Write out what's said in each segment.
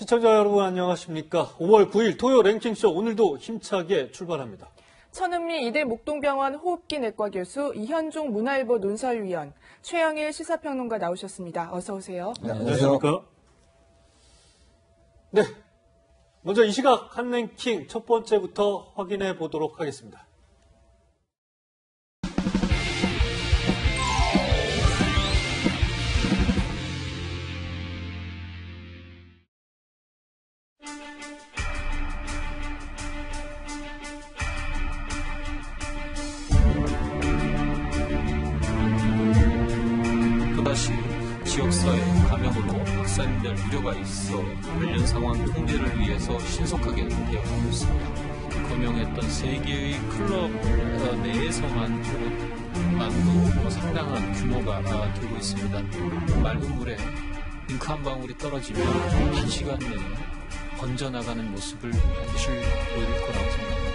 시청자 여러분 안녕하십니까. 5월 9일 토요 랭킹쇼 오늘도 힘차게 출발합니다. 천은미 이대 목동병원 호흡기 내과 교수, 이현종 문화일보 논설위원, 최영일 시사평론가 나오셨습니다. 어서 오세요. 네, 안녕하십니까. 네, 먼저 이 시각 한 랭킹 첫 번째부터 확인해 보도록 하겠습니다. 또다시 지역사회 감염으로 확산될 우려가 있어 관련 상황 통제를 위해서 신속하게 대응하고 있습니다. 거명했던 3개의 클럽 내에서만 상당한 규모가 되고 있습니다. 맑은 물에 잉크 한 방울이 떨어지면 한 시간 내에 번져나가는 모습을 반드시 보일 거라고 생각합니다.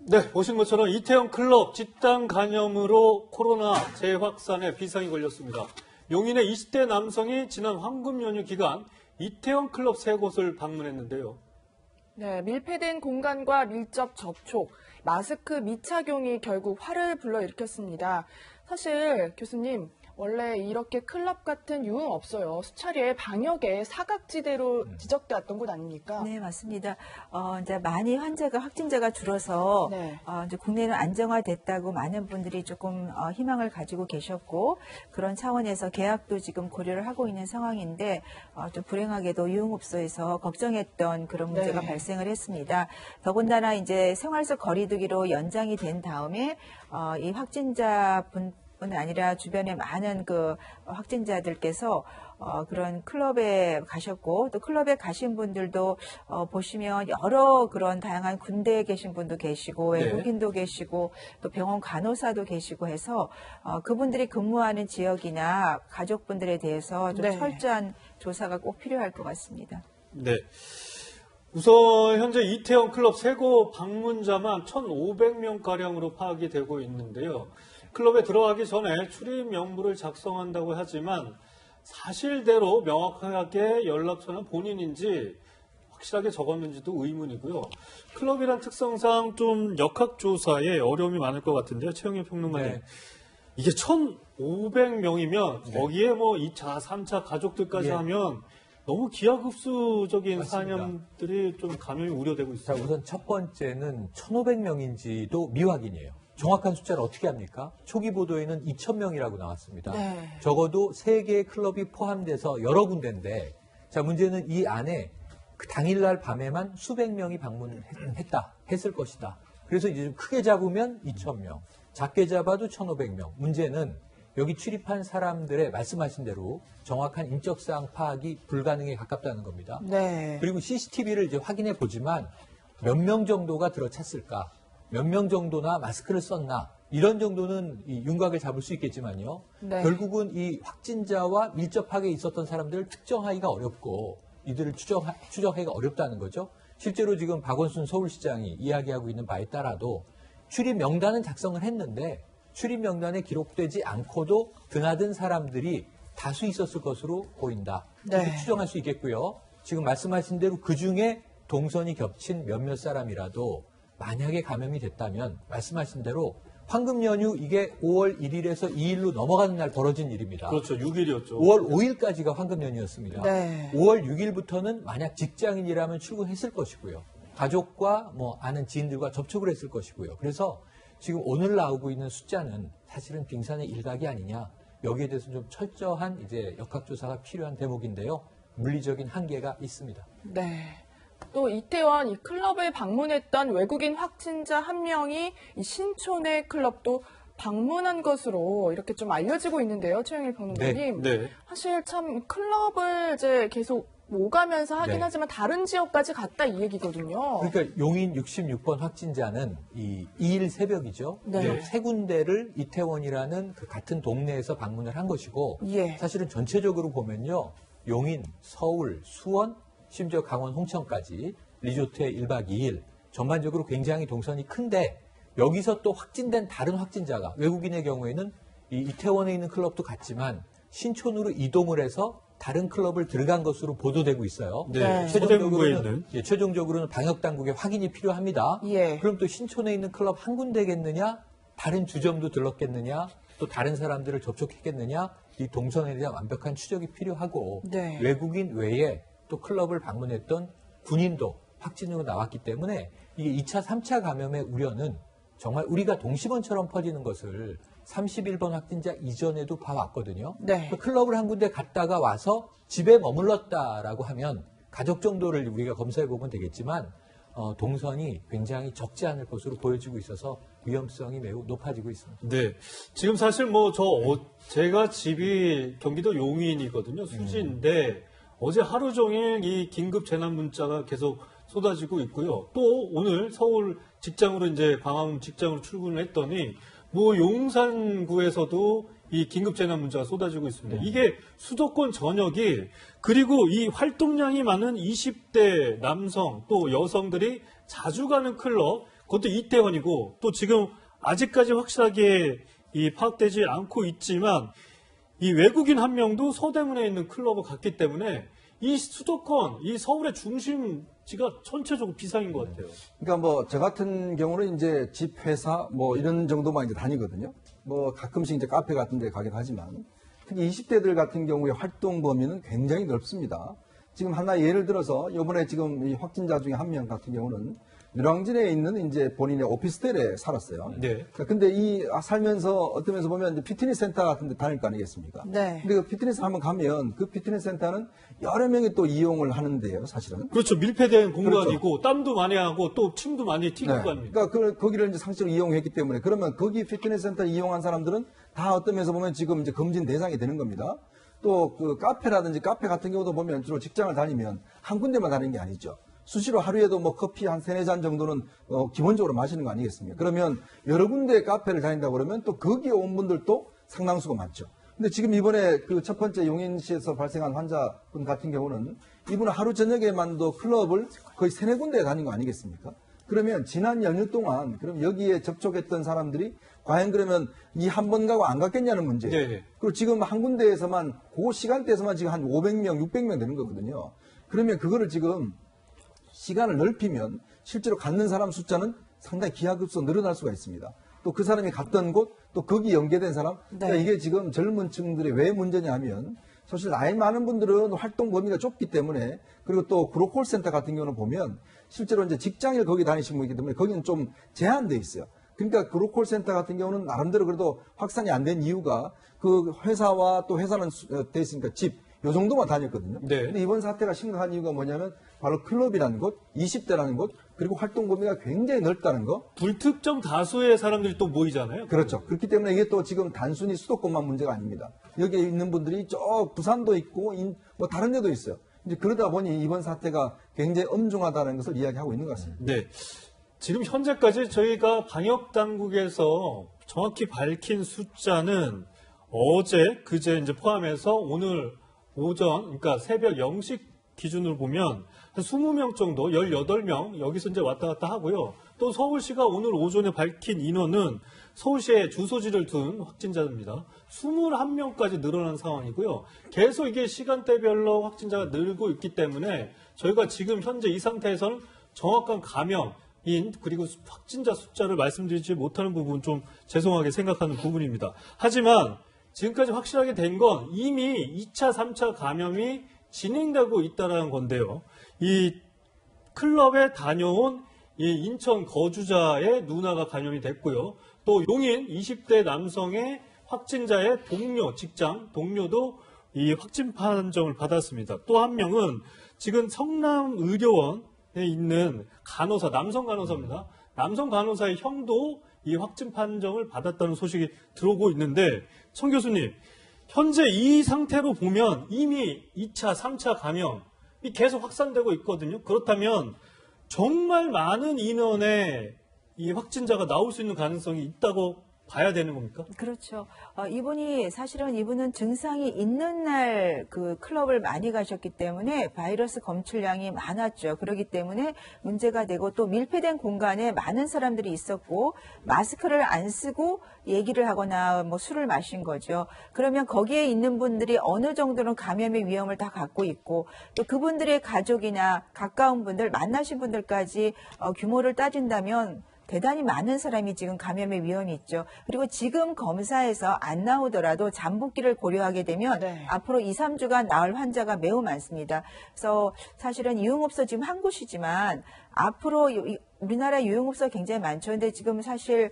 네, 보신 것처럼 이태원 클럽 집단 감염으로 코로나 재확산에 비상이 걸렸습니다. 용인의 20대 남성이 지난 황금 연휴 기간 이태원 클럽 3곳을 방문했는데요. 네, 밀폐된 공간과 밀접 접촉, 마스크 미착용이 결국 화를 불러일으켰습니다. 사실 교수님, 원래 이렇게 클럽 같은 유흥 없어요. 수차례 방역에 사각지대로 지적되었던 곳 아닙니까? 네, 맞습니다. 이제 많이 확진자가 줄어서 네. 이제 국내는 안정화됐다고 많은 분들이 조금 희망을 가지고 계셨고 그런 차원에서 계약도 지금 고려를 하고 있는 상황인데 좀 불행하게도 유흥업소에서 걱정했던 그런 문제가 네. 발생을 했습니다. 더군다나 이제 생활 속 거리두기로 연장이 된 다음에 이 확진자분 뿐 아니라 주변에 많은 그 확진자들께서 그런 클럽에 가셨고 또 클럽에 가신 분들도 보시면 여러 그런 다양한 군대에 계신 분도 계시고 외국인도 계시고 또 병원 간호사도 계시고 해서 그분들이 근무하는 지역이나 가족분들에 대해서 좀 네. 철저한 조사가 꼭 필요할 것 같습니다. 네. 우선 현재 이태원 클럽 3곳 방문자만 1,500명가량으로 파악이 되고 있는데요. 클럽에 들어가기 전에 출입 명부를 작성한다고 하지만 사실대로 명확하게 연락처는 본인인지 확실하게 적었는지도 의문이고요. 클럽이란 특성상 좀 역학조사에 어려움이 많을 것 같은데요. 최영일 평론가님. 네. 이게 1,500명이면 네. 거기에 뭐 2차, 3차 가족들까지 예. 하면 너무 기하급수적인 맞습니다. 감염들이 좀 감염이 우려되고 자, 있습니다. 우선 첫 번째는 1,500명인지도 미확인이에요. 정확한 숫자를 어떻게 합니까? 초기 보도에는 2,000명이라고 나왔습니다. 네. 적어도 3개의 클럽이 포함돼서 여러 군데인데, 자, 문제는 이 안에 그 당일날 밤에만 수백 명이 했을 것이다. 그래서 이제 좀 크게 잡으면 2,000명, 작게 잡아도 1,500명. 문제는 여기 출입한 사람들의 말씀하신 대로 정확한 인적사항 파악이 불가능에 가깝다는 겁니다. 네. 그리고 CCTV를 이제 확인해 보지만 몇 명 정도가 들어찼을까? 몇 명 정도나 마스크를 썼나? 이런 정도는 이 윤곽을 잡을 수 있겠지만요. 네. 결국은 이 확진자와 밀접하게 있었던 사람들을 특정하기가 어렵고 이들을 추정하기가 어렵다는 거죠. 실제로 지금 박원순 서울시장이 이야기하고 있는 바에 따라도 출입 명단은 작성을 했는데 출입 명단에 기록되지 않고도 드나든 사람들이 다수 있었을 것으로 보인다. 이렇게 네. 추정할 수 있겠고요. 지금 말씀하신 대로 그중에 동선이 겹친 몇몇 사람이라도 만약에 감염이 됐다면 말씀하신 대로 황금 연휴 이게 5월 1일에서 2일로 넘어가는 날 벌어진 일입니다. 그렇죠. 6일이었죠. 5월 5일까지가 황금 연휴였습니다. 네. 5월 6일부터는 만약 직장인이라면 출근했을 것이고요. 가족과 뭐 아는 지인들과 접촉을 했을 것이고요. 그래서 지금 오늘 나오고 있는 숫자는 사실은 빙산의 일각이 아니냐. 여기에 대해서 좀 철저한 이제 역학조사가 필요한 대목인데요. 물리적인 한계가 있습니다. 네. 또 이태원 이 클럽을 방문했던 외국인 확진자 한 명이 이 신촌의 클럽도 방문한 것으로 이렇게 좀 알려지고 있는데요, 최영일 평론가님. 네. 사실 참 클럽을 이제 계속 오가면서 하긴 네. 하지만 다른 지역까지 갔다 이 얘기거든요. 그러니까 용인 66번 확진자는 이 2일 새벽이죠. 네. 세 군데를 이태원이라는 그 같은 동네에서 방문을 한 것이고 예. 사실은 전체적으로 보면요. 용인, 서울, 수원, 심지어 강원 홍천까지 리조트에 1박 2일 전반적으로 굉장히 동선이 큰데 여기서 또 확진된 다른 확진자가 외국인의 경우에는 이 이태원에 있는 클럽도 갔지만 신촌으로 이동을 해서 다른 클럽을 들어간 것으로 보도되고 있어요. 네, 서대문구에 있는. 최종적으로는 방역당국의 확인이 필요합니다. 예. 그럼 또 신촌에 있는 클럽 한 군데겠느냐? 다른 주점도 들렀겠느냐? 또 다른 사람들을 접촉했겠느냐? 이 동선에 대한 완벽한 추적이 필요하고 네. 외국인 외에 또 클럽을 방문했던 군인도 확진으로 나왔기 때문에 이게 2차, 3차 감염의 우려는 정말 우리가 동심원처럼 퍼지는 것을 31번 확진자 이전에도 봐왔거든요. 네. 그 클럽을 한 군데 갔다가 와서 집에 머물렀다라고 하면 가족 정도를 우리가 검사해보면 되겠지만 동선이 굉장히 적지 않을 것으로 보여지고 있어서 위험성이 매우 높아지고 있습니다. 네. 지금 사실 제가 집이 경기도 용인이거든요. 수지인데 어제 하루 종일 이 긴급 재난 문자가 계속 쏟아지고 있고요. 또 오늘 서울 직장으로 이제 광화문 직장으로 출근을 했더니 용산구에서도 이 긴급 재난 문자가 쏟아지고 있습니다. 이게 수도권 전역이 그리고 이 활동량이 많은 20대 남성 또 여성들이 자주 가는 클럽 그것도 이태원이고 또 지금 아직까지 확실하게 파악되지 않고 있지만 이 외국인 한 명도 서대문에 있는 클럽을 갔기 때문에 이 수도권, 이 서울의 중심지가 전체적으로 비상인 것 같아요. 그러니까 저 같은 경우는 이제 집, 회사 이런 정도만 이제 다니거든요. 가끔씩 이제 카페 같은 데 가긴 하지만 특히 20대들 같은 경우에 활동 범위는 굉장히 넓습니다. 지금 하나 예를 들어서 이번에 지금 이 확진자 중에 한 명 같은 경우는 노량진에 있는 이제 본인의 오피스텔에 살았어요. 네. 근데 살면서 어떤 면에서 보면 이제 피트니스 센터 같은 데 다닐 거 아니겠습니까? 네. 근데 그 피트니스 한번 가면 그 피트니스 센터는 여러 명이 또 이용을 하는데요, 사실은. 그렇죠. 밀폐된 공간이고 땀도 많이 하고 또 침도 많이 튀고 네. 합니다. 그러니까 거기를 이제 상시로 이용했기 때문에 그러면 거기 피트니스 센터 이용한 사람들은 다 어떤 면에서 보면 지금 이제 검진 대상이 되는 겁니다. 또 그 카페라든지 카페 같은 경우도 보면 주로 직장을 다니면 한 군데만 다니는 게 아니죠. 수시로 하루에도 커피 한 3-4잔 정도는 기본적으로 마시는 거 아니겠습니까? 그러면 여러 군데 카페를 다닌다고 그러면 또 거기에 온 분들도 상당수가 많죠. 근데 지금 이번에 그 첫 번째 용인시에서 발생한 환자분 같은 경우는 이분은 하루 저녁에만도 클럽을 거의 3-4군데에 다닌 거 아니겠습니까? 그러면 지난 연휴 동안 그럼 여기에 접촉했던 사람들이 과연 그러면 이 한 번 가고 안 갔겠냐는 문제예요. 네. 그리고 지금 한 군데에서만 그 시간대에서만 지금 한 500명, 600명 되는 거거든요. 그러면 그거를 지금 시간을 넓히면 실제로 갖는 사람 숫자는 상당히 기하급수로 늘어날 수가 있습니다. 또 그 사람이 갔던 곳, 또 거기 연계된 사람. 그러니까 이게 지금 젊은 층들의 왜 문제냐 하면 사실 나이 많은 분들은 활동 범위가 좁기 때문에 그리고 또 그로콜 센터 같은 경우는 보면 실제로 이제 직장일 거기 다니시는 분이기 때문에 거기는 좀 제한돼 있어요. 그러니까 그로콜 센터 같은 경우는 나름대로 그래도 확산이 안 된 이유가 그 회사와 또 회사는 돼 있으니까 집, 요 정도만 다녔거든요. 네. 근데 이번 사태가 심각한 이유가 뭐냐면 바로 클럽이라는 곳, 20대라는 곳, 그리고 활동 범위가 굉장히 넓다는 거. 불특정 다수의 사람들이 또 모이잖아요. 그렇죠. 그렇기 때문에 이게 또 지금 단순히 수도권만 문제가 아닙니다. 여기에 있는 분들이 부산도 있고 다른 데도 있어요. 이제 그러다 보니 이번 사태가 굉장히 엄중하다는 것을 이야기하고 있는 것 같습니다. 네. 지금 현재까지 저희가 방역 당국에서 정확히 밝힌 숫자는 어제, 그제 이제 포함해서 오늘 오전, 그러니까 새벽 0시 기준으로 보면 한 20명 정도, 18명 여기서 이제 왔다 갔다 하고요. 또 서울시가 오늘 오전에 밝힌 인원은 서울시에 주소지를 둔 확진자입니다. 21명까지 늘어난 상황이고요. 계속 이게 시간대별로 확진자가 늘고 있기 때문에 저희가 지금 현재 이 상태에서는 정확한 감염인 그리고 확진자 숫자를 말씀드리지 못하는 부분 좀 죄송하게 생각하는 부분입니다. 하지만 지금까지 확실하게 된 건 이미 2차, 3차 감염이 진행되고 있다는 건데요. 이 클럽에 다녀온 이 인천 거주자의 누나가 감염이 됐고요. 또 용인 20대 남성의 확진자의 동료, 직장 동료도 이 확진 판정을 받았습니다. 또 한 명은 지금 성남의료원에 있는 간호사, 남성 간호사입니다. 남성 간호사의 형도 이 확진 판정을 받았다는 소식이 들어오고 있는데 청 교수님, 현재 이 상태로 보면 이미 2차, 3차 감염이 계속 확산되고 있거든요. 그렇다면 정말 많은 인원의 이 확진자가 나올 수 있는 가능성이 있다고 봐야 되는 겁니까? 그렇죠. 이분은 증상이 있는 날 그 클럽을 많이 가셨기 때문에 바이러스 검출량이 많았죠. 그렇기 때문에 문제가 되고 또 밀폐된 공간에 많은 사람들이 있었고 마스크를 안 쓰고 얘기를 하거나 뭐 술을 마신 거죠. 그러면 거기에 있는 분들이 어느 정도는 감염의 위험을 다 갖고 있고 또 그분들의 가족이나 가까운 분들, 만나신 분들까지 규모를 따진다면 대단히 많은 사람이 지금 감염의 위험이 있죠. 그리고 지금 검사에서 안 나오더라도 잠복기를 고려하게 되면 네. 앞으로 2, 3주간 나올 환자가 매우 많습니다. 그래서 사실은 유흥업소 지금 한 곳이지만 앞으로 우리나라 유흥업소 굉장히 많죠. 근데 지금 사실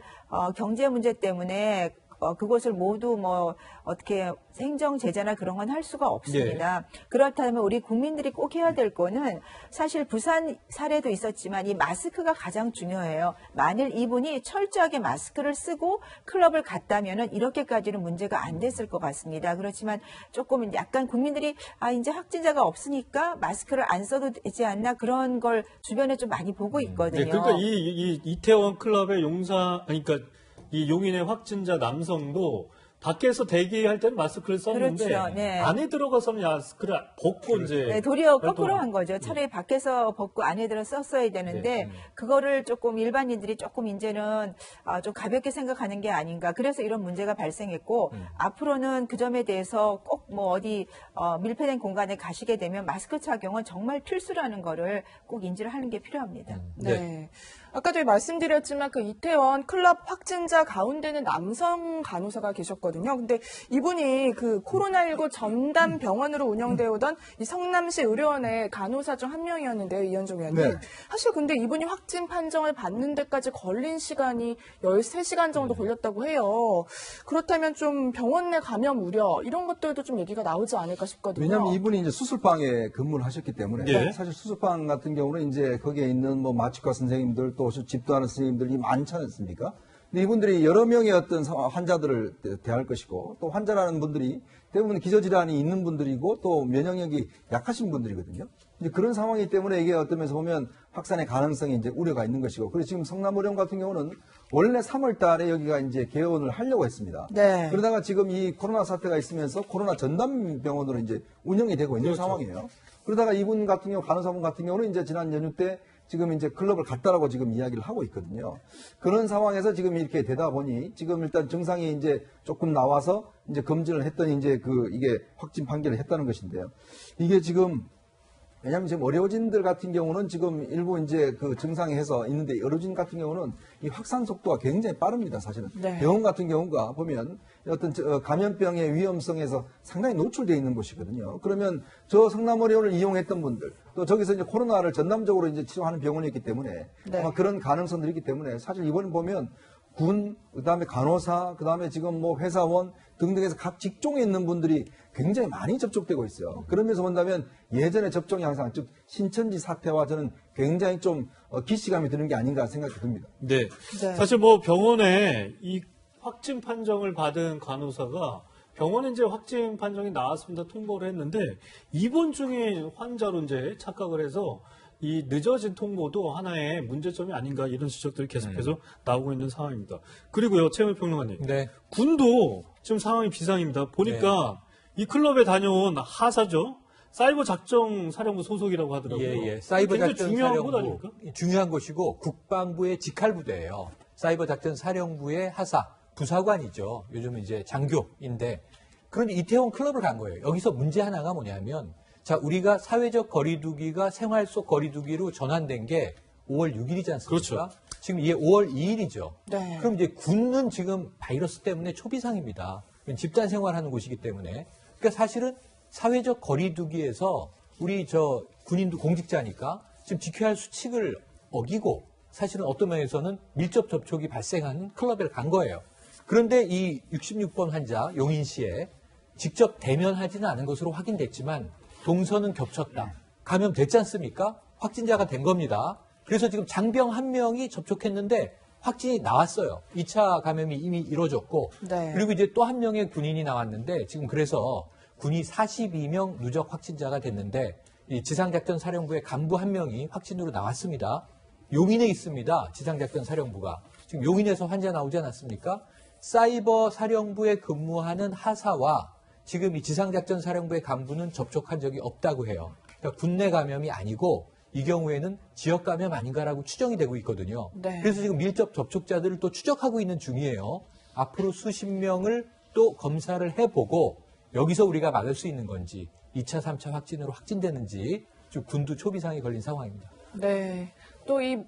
경제 문제 때문에 그것을 모두 뭐 어떻게 행정 제재나 그런 건 할 수가 없습니다. 그렇다면 우리 국민들이 꼭 해야 될 거는 사실 부산 사례도 있었지만 이 마스크가 가장 중요해요. 만일 이분이 철저하게 마스크를 쓰고 클럽을 갔다면은 이렇게까지는 문제가 안 됐을 것 같습니다. 그렇지만 조금 약간 국민들이 이제 확진자가 없으니까 마스크를 안 써도 되지 않나 그런 걸 주변에 좀 많이 보고 있거든요. 네, 그러니까 이 이태원 클럽의 그러니까 이 용인의 확진자 남성도 밖에서 대기할 때는 마스크를 썼는데 그렇죠. 네. 안에 들어가서는 마스크를 벗고 이제 네, 도리어 거꾸로 한 거죠. 차라리 밖에서 벗고 안에 들어 썼어야 되는데 그거를 조금 일반인들이 조금 이제는 좀 가볍게 생각하는 게 아닌가. 그래서 이런 문제가 발생했고 앞으로는 그 점에 대해서 꼭 뭐 어디 밀폐된 공간에 가시게 되면 마스크 착용은 정말 필수라는 거를 꼭 인지를 하는 게 필요합니다. 네. 아까도 말씀드렸지만 그 이태원 클럽 확진자 가운데는 남성 간호사가 계셨거든요. 근데 이분이 그 코로나19 전담 병원으로 운영되어 오던 이 성남시 의료원의 간호사 중 한 명이었는데요, 이현종 의원님. 네. 사실 근데 이분이 확진 판정을 받는 데까지 걸린 시간이 13시간 정도 걸렸다고 해요. 그렇다면 좀 병원 내 감염 우려 이런 것들도 좀 얘기가 나오지 않을까 싶거든요. 왜냐하면 이분이 이제 수술방에 근무를 하셨기 때문에 네. 사실 수술방 같은 경우는 이제 거기에 있는 뭐 마취과 선생님들 또 집도하는 선생님들이 많지 않습니까? 근데 이분들이 여러 명의 어떤 환자들을 대할 것이고 또 환자라는 분들이 대부분 기저질환이 있는 분들이고 또 면역력이 약하신 분들이거든요. 이제 그런 상황이기 때문에 이게 어떤 면에서 보면 확산의 가능성이 이제 우려가 있는 것이고 그래서 지금 성남의료원 같은 경우는 원래 3월 달에 여기가 이제 개원을 하려고 했습니다. 네. 그러다가 지금 이 코로나 사태가 있으면서 코로나 전담 병원으로 이제 운영이 되고 있는 상황이에요. 그러다가 이분 같은 경우 간호사분 같은 경우는 이제 지난 연휴 때 지금 이제 클럽을 갔다라고 지금 이야기를 하고 있거든요. 그런 상황에서 지금 이렇게 되다 보니 지금 일단 증상이 이제 조금 나와서 이제 검진을 했더니 이제 이게 확진 판결을 했다는 것인데요. 이게 지금 왜냐하면 지금 의료진들 같은 경우는 지금 일부 이제 그 증상이 해서 있는데 의료진 같은 경우는 이 확산 속도가 굉장히 빠릅니다, 사실은. 네. 병원 같은 경우가 보면 어떤 감염병의 위험성에서 상당히 노출되어 있는 곳이거든요. 그러면 저 성남의료원을 이용했던 분들, 또 저기서 이제 코로나를 전담적으로 이제 치료하는 병원이었기 때문에 네. 아마 그런 가능성들이 있기 때문에 사실 이번에 보면 군, 그다음에 간호사, 그다음에 지금 뭐 회사원 등등에서 각 직종에 있는 분들이 굉장히 많이 접촉되고 있어요. 그러면서 본다면 예전에 접종 양상, 즉 신천지 사태와 저는 굉장히 좀 기시감이 드는 게 아닌가 생각이 듭니다. 네. 네. 사실 뭐 병원에 이 확진 판정을 받은 간호사가 병원에 이제 확진 판정이 나왔습니다. 통보를 했는데 입원 중인 환자로 이제 착각을 해서 이 늦어진 통보도 하나의 문제점이 아닌가 이런 지적들이 계속해서 나오고 있는 상황입니다. 그리고요, 최영일 평론가님. 네. 군도 지금 상황이 비상입니다. 보니까 이 클럽에 다녀온 하사죠. 사이버 작전 사령부 소속이라고 하더라고요. 예. 사이버 굉장히 작전 중요한 사령부 곳 아닙니까? 중요한 곳이고 국방부의 직할부대예요. 사이버 작전 사령부의 하사 부사관이죠. 요즘은 이제 장교인데 그런데 이태원 클럽을 간 거예요. 여기서 문제 하나가 뭐냐면 자, 우리가 사회적 거리두기가 생활 속 거리두기로 전환된 게 5월 6일이지 않습니까? 그렇죠. 지금 이게 5월 2일이죠. 네. 그럼 이제 군은 지금 바이러스 때문에 초비상입니다. 집단 생활하는 곳이기 때문에. 그러니까 사실은 사회적 거리두기에서 우리 저 군인도 공직자니까 지금 지켜야 할 수칙을 어기고 사실은 어떤 면에서는 밀접 접촉이 발생한 클럽에 간 거예요. 그런데 이 66번 환자 용인 씨에 직접 대면하지는 않은 것으로 확인됐지만 동선은 겹쳤다. 감염됐지 않습니까? 확진자가 된 겁니다. 그래서 지금 장병 한 명이 접촉했는데 확진이 나왔어요. 2차 감염이 이미 이루어졌고 네. 그리고 이제 또 한 명의 군인이 나왔는데 지금 그래서 군이 42명 누적 확진자가 됐는데 이 지상작전 사령부의 간부 한 명이 확진으로 나왔습니다. 용인에 있습니다. 지상작전 사령부가. 지금 용인에서 환자 나오지 않았습니까? 사이버 사령부에 근무하는 하사와 지금 이 지상작전사령부의 간부는 접촉한 적이 없다고 해요. 그러니까 군내 감염이 아니고 이 경우에는 지역 감염 아닌가라고 추정이 되고 있거든요. 네. 그래서 지금 밀접 접촉자들을 또 추적하고 있는 중이에요. 앞으로 수십 명을 또 검사를 해보고 여기서 우리가 막을 수 있는 건지 2차, 3차 확진으로 확진되는지 좀 군도 초비상에 걸린 상황입니다. 네. 또 이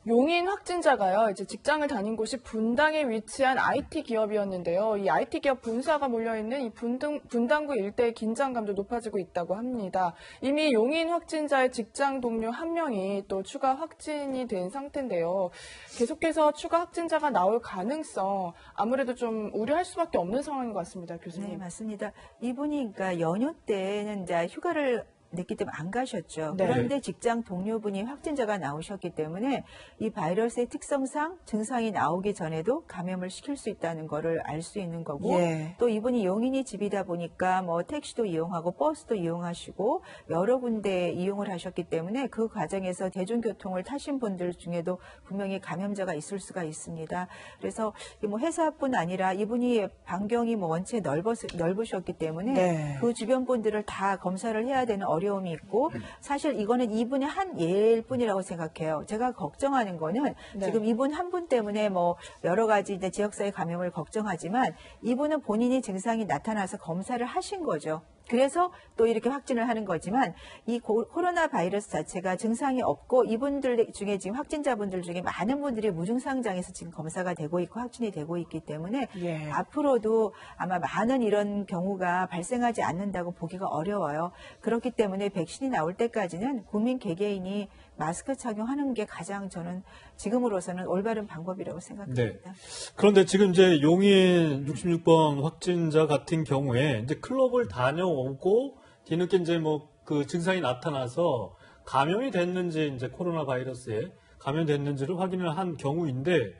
용인 확진자가요, 이제 직장을 다닌 곳이 분당에 위치한 IT 기업이었는데요. 이 IT 기업 본사가 몰려있는 이 분당구 일대의 긴장감도 높아지고 있다고 합니다. 이미 용인 확진자의 직장 동료 한 명이 또 추가 확진이 된 상태인데요. 계속해서 추가 확진자가 나올 가능성 아무래도 좀 우려할 수밖에 없는 상황인 것 같습니다, 교수님. 네, 맞습니다. 이분이 그러니까 연휴 때는 이제 휴가를 냈기 때문에 안 가셨죠. 네. 그런데 직장 동료분이 확진자가 나오셨기 때문에 이 바이러스의 특성상 증상이 나오기 전에도 감염을 시킬 수 있다는 거를 알 수 있는 거고 예. 또 이분이 용인이 집이다 보니까 뭐 택시도 이용하고 버스도 이용하시고 여러 군데 이용을 하셨기 때문에 그 과정에서 대중교통을 타신 분들 중에도 분명히 감염자가 있을 수가 있습니다. 그래서 뭐 회사뿐 아니라 이분이 반경이 뭐 원체 넓으셨기 때문에 네. 그 주변 분들을 다 검사를 해야 되는 어려움이 있고 사실 이거는 이분의 한 예일 뿐이라고 생각해요. 제가 걱정하는 거는 네. 지금 이분 한 분 때문에 뭐 여러 가지 이제 지역사회 감염을 걱정하지만 이분은 본인이 증상이 나타나서 검사를 하신 거죠. 그래서 또 이렇게 확진을 하는 거지만 이 코로나 바이러스 자체가 증상이 없고 이분들 중에 지금 확진자분들 중에 많은 분들이 무증상장에서 지금 검사가 되고 있고 확진이 되고 있기 때문에 예. 앞으로도 아마 많은 이런 경우가 발생하지 않는다고 보기가 어려워요. 그렇기 때문에 백신이 나올 때까지는 국민 개개인이 마스크 착용하는 게 가장 저는 지금으로서는 올바른 방법이라고 생각합니다. 그런데 지금 이제 용인 66번 확진자 같은 경우에 이제 클럽을 다녀오고 뒤늦게 이제 뭐 그 증상이 나타나서 감염이 됐는지 이제 코로나 바이러스에 감염됐는지를 확인을 한 경우인데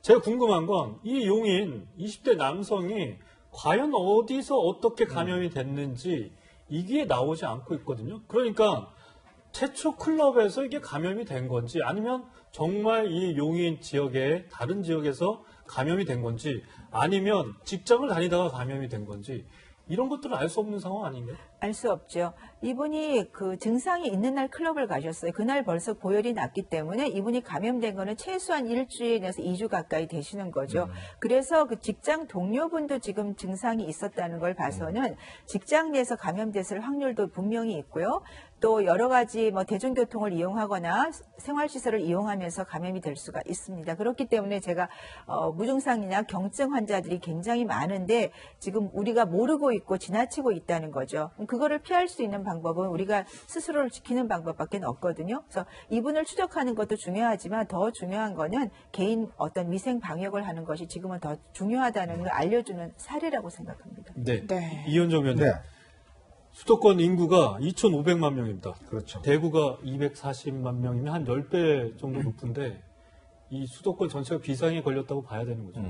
제가 궁금한 건 이 용인 20대 남성이 과연 어디서 어떻게 감염이 됐는지 이게 나오지 않고 있거든요. 그러니까 최초 클럽에서 이게 감염이 된 건지 아니면 정말 이 용인 지역의 다른 지역에서 감염이 된 건지 아니면 직장을 다니다가 감염이 된 건지 이런 것들은 알 수 없는 상황 아닌가요? 알 수 없죠. 이분이 그 증상이 있는 날 클럽을 가셨어요. 그날 벌써 고열이 났기 때문에 이분이 감염된 거는 최소한 일주일에서 2주 가까이 되시는 거죠. 그래서 그 직장 동료분도 지금 증상이 있었다는 걸 봐서는 직장 내에서 감염됐을 확률도 분명히 있고요. 또 여러 가지 뭐 대중교통을 이용하거나 생활시설을 이용하면서 감염이 될 수가 있습니다. 그렇기 때문에 제가 무증상이나 경증 환자들이 굉장히 많은데 지금 우리가 모르고 있고 지나치고 있다는 거죠. 그거를 피할 수 있는 방법은 우리가 스스로를 지키는 방법밖에 없거든요. 그래서 이분을 추적하는 것도 중요하지만 더 중요한 거는 개인 어떤 위생 방역을 하는 것이 지금은 더 중요하다는 걸 알려주는 사례라고 생각합니다. 네. 네. 이현정 위원님. 네. 수도권 인구가 2,500만 명입니다. 그렇죠. 대구가 240만 명이면 한 10배 정도 높은데 이 수도권 전체가 비상에 걸렸다고 봐야 되는 거죠.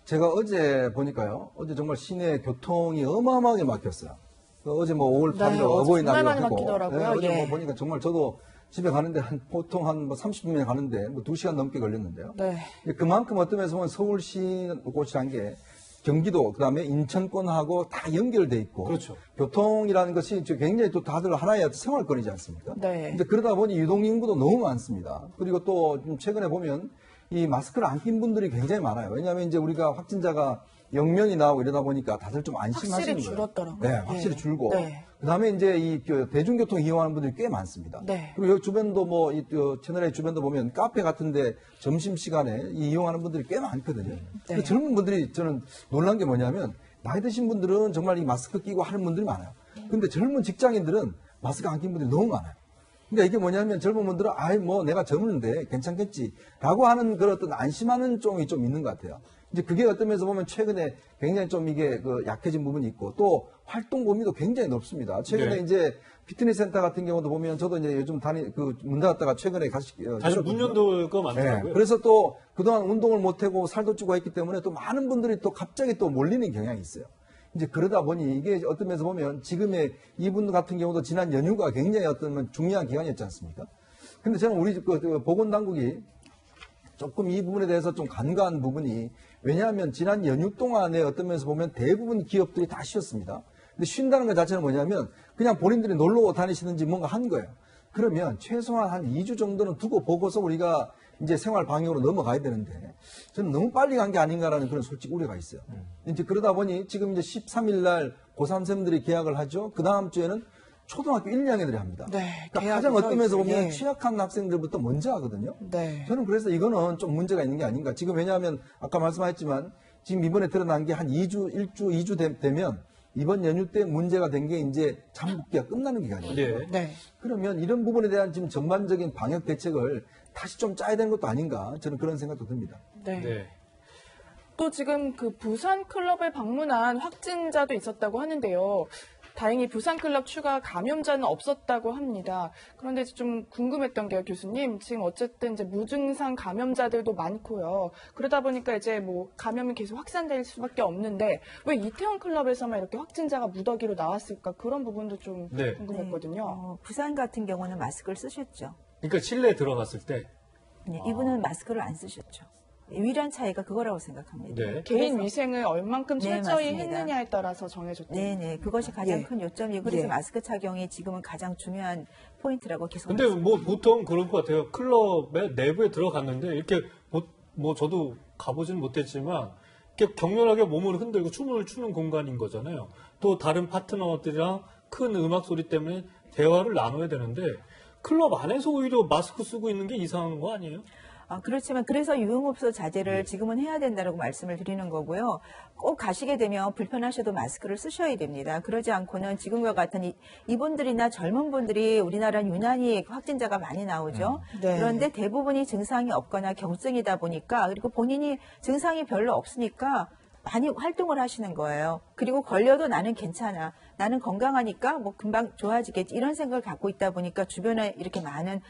제가 어제 보니까요. 어제 정말 시내 교통이 어마어마하게 막혔어요. 어제 뭐 5월 8일 네, 어버이날이 정말 많이 막히고 막히더라고요. 어제 예. 뭐 보니까 정말 저도 집에 가는데 보통 한 뭐 30분에 가는데 뭐 2시간 넘게 걸렸는데요. 네. 그만큼 어떤 면에서 보면 서울시 곳이란 게 경기도 그다음에 인천권하고 다 연결돼 있고 그렇죠. 교통이라는 것이 굉장히 또 다들 하나의 어떤 생활권이지 않습니까? 네. 근데 그러다 보니 유동 인구도 너무 많습니다. 그리고 또 좀 최근에 보면 이 마스크를 안 낀 분들이 굉장히 많아요. 왜냐하면 이제 우리가 확진자가 0명이 나오고 이러다 보니까 다들 좀 안심하시는 확실히 거예요. 줄었더라고요. 네, 확실히 네. 줄고. 네. 그다음에 이제 이 대중교통 이용하는 분들이 꽤 많습니다. 네. 그리고 여기 주변도 뭐 이 채널의 주변도 보면 카페 같은데 점심 시간에 이용하는 분들이 꽤 많거든요. 근데 젊은 분들이 저는 놀란 게 뭐냐면 나이 드신 분들은 정말 이 마스크 끼고 하는 분들이 많아요. 근데 젊은 직장인들은 마스크 안 낀 분들이 너무 많아요. 그러니까 이게 뭐냐면 젊은 분들은 아이 뭐 내가 젊은데 괜찮겠지라고 하는 그런 어떤 안심하는 쪽이 좀 있는 것 같아요. 이제 그게 어떤 면에서 보면 최근에 굉장히 좀 이게 그 약해진 부분이 있고 또 활동 범위도 굉장히 넓습니다. 최근에 네. 이제 피트니스 센터 같은 경우도 보면 저도 이제 요즘 문 닫았다가 최근에 다시 문 열었거든요. 연도가 네. 많더라고요. 그래서 또 그동안 운동을 못하고 살도 찌고 했기 때문에 또 많은 분들이 또 갑자기 또 몰리는 경향이 있어요. 이제 그러다 보니 이게 어떤 면에서 보면 지금의 이분 같은 경우도 지난 연휴가 굉장히 어떤 중요한 기간이었지 않습니까? 근데 저는 우리 보건당국이 조금 이 부분에 대해서 좀 간과한 부분이 왜냐하면 지난 연휴 동안에 어떤 면에서 보면 대부분 기업들이 다 쉬었습니다. 근데 쉰다는 것 자체는 뭐냐면 그냥 본인들이 놀러 다니시든지 뭔가 한 거예요. 그러면 최소한 한 2주 정도는 두고 보고서 우리가 이제 생활 방역으로 넘어가야 되는데 저는 너무 빨리 간 게 아닌가라는 그런 솔직 우려가 있어요. 이제 그러다 보니 지금 이제 13일 날 고3생들이 개학을 하죠. 그 다음 주에는 초등학교 1, 2학년들이 합니다. 네, 그러니까 가장 어떤 면에서 보면 예. 취약한 학생들부터 먼저 하거든요. 네. 저는 그래서 이거는 좀 문제가 있는 게 아닌가. 지금 왜냐하면 아까 말씀하셨지만 지금 이번에 드러난 게 한 2주 되면 이번 연휴 때 문제가 된 게 이제 잠복기가 끝나는 기간이에요. 네. 네. 그러면 이런 부분에 대한 지금 전반적인 방역 대책을 다시 좀 짜야 되는 것도 아닌가. 저는 그런 생각도 듭니다. 네. 네. 또 지금 그 부산 클럽을 방문한 확진자도 있었다고 하는데요. 다행히 부산 클럽 추가 감염자는 없었다고 합니다. 그런데 좀 궁금했던 게요, 교수님. 지금 어쨌든 이제 무증상 감염자들도 많고요. 그러다 보니까 이제 뭐 감염이 계속 확산될 수밖에 없는데 왜 이태원 클럽에서만 이렇게 확진자가 무더기로 나왔을까? 그런 부분도 좀 네. 궁금했거든요. 부산 같은 경우는 마스크를 쓰셨죠. 그러니까 실내에 들어갔을 때. 네, 이분은 마스크를 안 쓰셨죠. 유일한 차이가 그거라고 생각합니다. 네. 개인 위생을 얼만큼 네, 철저히 맞습니다. 했느냐에 따라서 정해졌죠. 네네, 그것이 가장 예. 큰 요점이고 그래서 예. 마스크 착용이 지금은 가장 중요한 포인트라고 계속. 근데 뭐 보통 그럴 것 같아요. 클럽의 내부에 들어갔는데 이렇게 뭐 저도 가보진 못했지만 이렇게 격렬하게 몸을 흔들고 춤을 추는 공간인 거잖아요. 또 다른 파트너들이랑 큰 음악 소리 때문에 대화를 나눠야 되는데 클럽 안에서 오히려 마스크 쓰고 있는 게 이상한 거 아니에요? 그렇지만 그래서 유흥업소 자제를 지금은 해야 된다고 말씀을 드리는 거고요. 꼭 가시게 되면 불편하셔도 마스크를 쓰셔야 됩니다. 그러지 않고는 지금과 같은 이분들이나 젊은 분들이 우리나라는 유난히 확진자가 많이 나오죠. 네. 그런데 대부분이 증상이 없거나 경증이다 보니까 그리고 본인이 증상이 별로 없으니까 많이 활동을 하시는 거예요. 그리고 걸려도 나는 괜찮아. 나는 건강하니까 뭐 금방 좋아지겠지. 이런 생각을 갖고 있다 보니까 주변에 이렇게 많은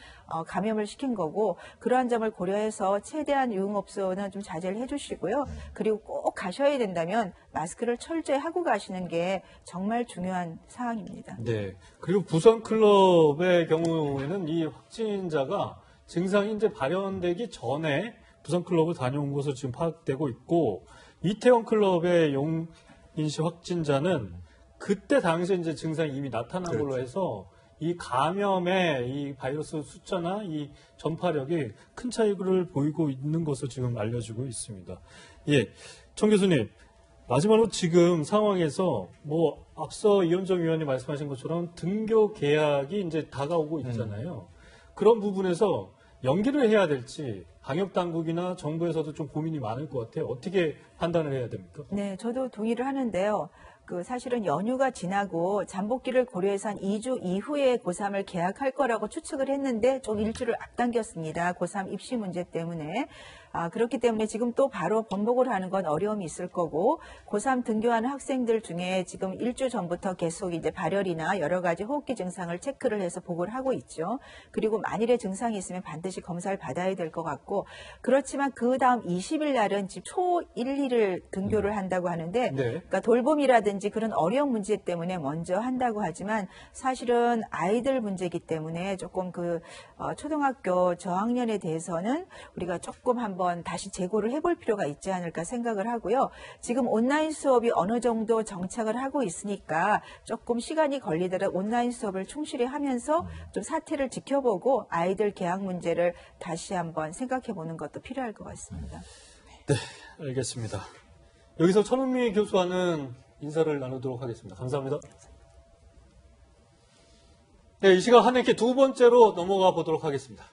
감염을 시킨 거고 그러한 점을 고려해서 최대한 유흥업소는 좀 자제를 해주시고요. 그리고 꼭 가셔야 된다면 마스크를 철저히 하고 가시는 게 정말 중요한 사항입니다. 네. 그리고 부산 클럽의 경우에는 이 확진자가 증상이 이제 발현되기 전에 부산 클럽을 다녀온 것으로 지금 파악되고 있고 이태원 클럽의 용인시 확진자는 그때 당시에 이제 증상이 이미 나타난 걸로 해서 이 감염의 이 바이러스 숫자나 이 전파력이 큰 차이를 보이고 있는 것으로 지금 알려지고 있습니다. 예. 청 교수님, 마지막으로 지금 상황에서 뭐 앞서 이현정 위원이 말씀하신 것처럼 등교 계약이 이제 다가오고 있잖아요. 그런 부분에서 연기를 해야 될지 방역 당국이나 정부에서도 좀 고민이 많을 것 같아요. 어떻게 판단을 해야 됩니까? 네, 저도 동의를 하는데요. 사실은 연휴가 지나고 잠복기를 고려해서 한 2주 이후에 고3을 개학할 거라고 추측을 했는데 좀 일주를 앞당겼습니다. 고3 입시 문제 때문에. 그렇기 때문에 지금 또 바로 번복을 하는 건 어려움이 있을 거고 고3 등교하는 학생들 중에 지금 일주 전부터 계속 이제 발열이나 여러 가지 호흡기 증상을 체크를 해서 보고를 하고 있죠. 그리고 만일에 증상이 있으면 반드시 검사를 받아야 될 것 같고 그렇지만 그 다음 20일 날은 지금 초 1, 2를 등교를 한다고 하는데 네. 그러니까 돌봄이라든지 그런 어려운 문제 때문에 먼저 한다고 하지만 사실은 아이들 문제이기 때문에 조금 초등학교 저학년에 대해서는 우리가 조금 한번 다시 재고를 해볼 필요가 있지 않을까 생각을 하고요. 지금 온라인 수업이 어느 정도 정착을 하고 있으니까 조금 시간이 걸리더라도 온라인 수업을 충실히 하면서 좀 사태를 지켜보고 아이들 개학 문제를 다시 한번 생각해 보는 것도 필요할 것 같습니다. 네, 알겠습니다. 여기서 천은미 교수와는 인사를 나누도록 하겠습니다. 감사합니다. 네, 이 시간 한해께 두 번째로 넘어가 보도록 하겠습니다.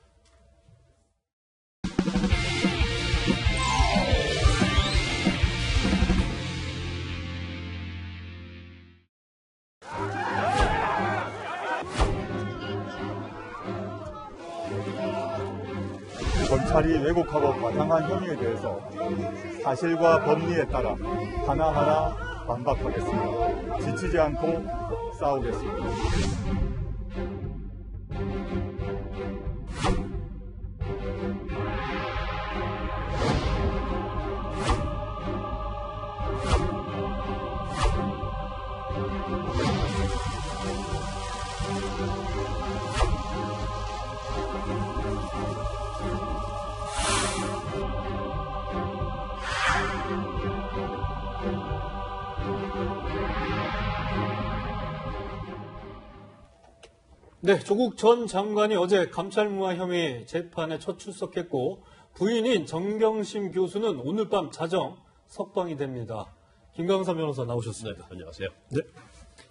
검찰이 왜곡하고 과장한 혐의에 대해서 사실과 법리에 따라 하나하나 반박하겠습니다. 지치지 않고 싸우겠습니다. 네, 조국 전 장관이 어제 감찰무화 혐의 재판에 첫 출석했고 부인인 정경심 교수는 오늘 밤 자정 석방이 됩니다. 김강삼 변호사 나오셨습니다. 안녕하세요. 네,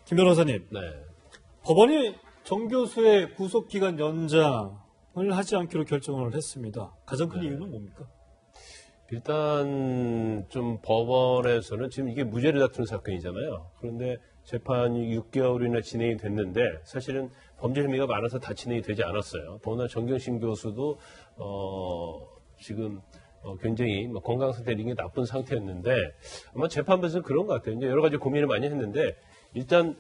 김 변호사님. 네. 법원이 정 교수의 구속기간 연장을 하지 않기로 결정을 했습니다. 가장 큰 이유는 뭡니까? 일단 좀 법원에서는 지금 이게 무죄를 다투는 사건이잖아요. 그런데 재판이 6개월이나 진행이 됐는데 사실은 범죄 혐의가 많아서 다 진행이 되지 않았어요. 더구나 정경심 교수도 지금 굉장히 건강 상태가 굉장히 나쁜 상태였는데 아마 재판부에서는 그런 것 같아요. 이제 여러 가지 고민을 많이 했는데 일단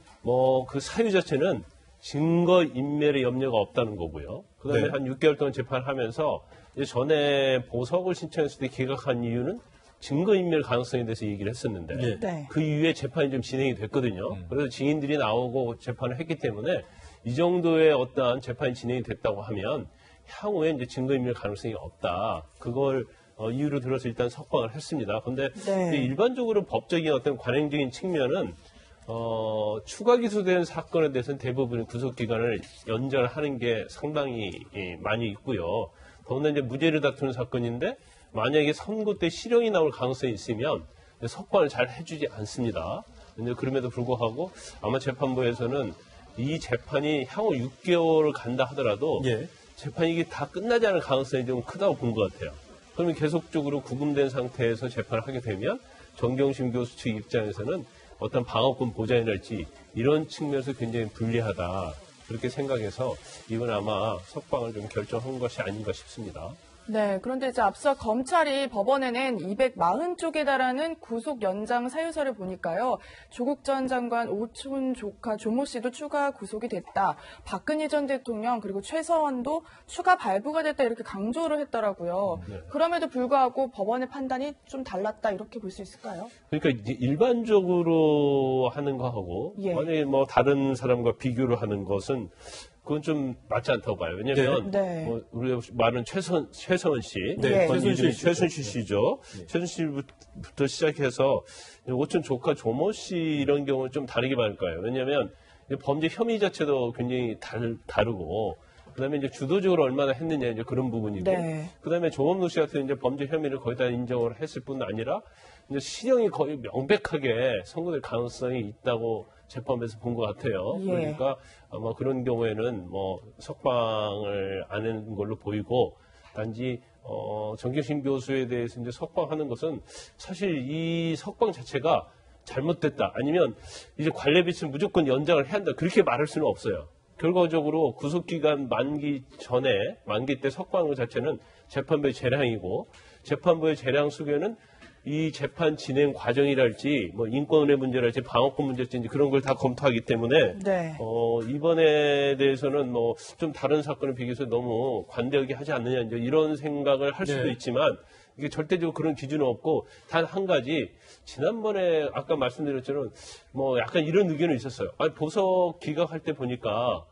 그 사유 자체는 증거 인멸의 염려가 없다는 거고요. 그다음에 네. 한 6개월 동안 재판을 하면서 이제 전에 보석을 신청했을 때 기각한 이유는 증거인멸 가능성에 대해서 얘기를 했었는데 네. 네. 그 이후에 재판이 좀 진행이 됐거든요. 그래서 증인들이 나오고 재판을 했기 때문에 이 정도의 어떠한 재판이 진행이 됐다고 하면 향후에 이제 증거인멸 가능성이 없다. 그걸 이유로 들어서 일단 석방을 했습니다. 그런데 네. 일반적으로 법적인 어떤 관행적인 측면은 추가 기소된 사건에 대해서는 대부분 구속기간을 연장을 하는 게 상당히 많이 있고요. 더군다나 이제 무죄를 다투는 사건인데 만약에 선고 때 실형이 나올 가능성이 있으면 석방을 잘 해주지 않습니다. 근데 그럼에도 불구하고 아마 재판부에서는 이 재판이 향후 6개월을 간다 하더라도 예. 재판이 이게 다 끝나지 않을 가능성이 좀 크다고 본 것 같아요. 그러면 계속적으로 구금된 상태에서 재판을 하게 되면 정경심 교수 측 입장에서는 어떤 방어권 보장이랄지 이런 측면에서 굉장히 불리하다. 그렇게 생각해서 이건 아마 석방을 좀 결정한 것이 아닌가 싶습니다. 네, 그런데 이제 앞서 검찰이 법원에 낸 240쪽에 달하는 구속 연장 사유서를 보니까요. 조국 전 장관 오촌 조카 조모 씨도 추가 구속이 됐다. 박근혜 전 대통령 그리고 최서원도 추가 발부가 됐다 이렇게 강조를 했더라고요. 네. 그럼에도 불구하고 법원의 판단이 좀 달랐다 이렇게 볼 수 있을까요? 그러니까 이제 일반적으로 하는 거하고 예. 만약에 다른 사람과 비교를 하는 것은 그건 좀 맞지 않다고 봐요. 왜냐하면 네. 우리가 말은 최서원 씨, 네. 최순실 씨죠. 최순실 씨부터 시작해서 오촌 조카 조모 씨 이런 경우는 좀 다르게 말할 거예요. 왜냐하면 범죄 혐의 자체도 굉장히 다르고. 그다음에 이제 주도적으로 얼마나 했느냐 이제 그런 부분이고, 네. 그다음에 조범노 씨 같은 이제 범죄 혐의를 거의 다 인정을 했을 뿐 아니라 이제 실형이 거의 명백하게 선고될 가능성이 있다고 재판에서 본 것 같아요. 예. 그러니까 아마 그런 경우에는 석방을 안 하는 걸로 보이고 단지 정경심 교수에 대해서 이제 석방하는 것은 사실 이 석방 자체가 잘못됐다 아니면 이제 관례비치는 무조건 연장을 해야 한다 그렇게 말할 수는 없어요. 결과적으로 구속기간 만기 때 석방하는 것 자체는 재판부의 재량이고 재판부의 재량 속에는 이 재판 진행 과정이랄지 인권의 문제랄지 방어권 문제랄지 그런 걸 다 검토하기 때문에 네. 이번에 대해서는 좀 다른 사건에 비교해서 너무 관대하게 하지 않느냐 이제 이런 생각을 할 수도 네. 있지만 이게 절대적으로 그런 기준은 없고 단 한 가지 지난번에 아까 말씀드렸처럼 약간 이런 의견은 있었어요. 아니 보석 기각할 때 보니까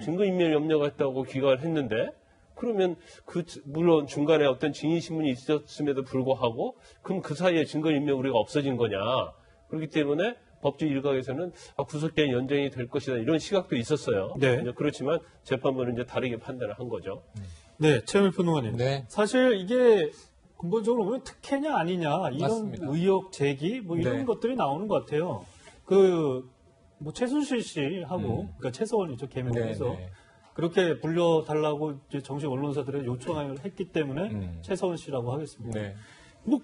증거인멸 염려가 있다고 기각을 했는데 그러면 물론 중간에 어떤 증인 신문이 있었음에도 불구하고 그럼 그 사이에 증거인멸 우리가 없어진 거냐. 그렇기 때문에 법조 일각에서는 구속기간 연장이 될 것이다 이런 시각도 있었어요. 네. 그렇지만 재판부는 이제 다르게 판단을 한 거죠. 네, 최영일 평론가님. 네. 사실 이게 근본적으로 보면 특혜냐 아니냐 이런 맞습니다. 의혹 제기 이런 네. 것들이 나오는 것 같아요. 최순실 씨하고 그러니까 최서원이죠 개명해서 네. 그렇게 불려달라고 이제 정식 언론사들이 요청을 했기 때문에 최서원 씨라고 하겠습니다. 네.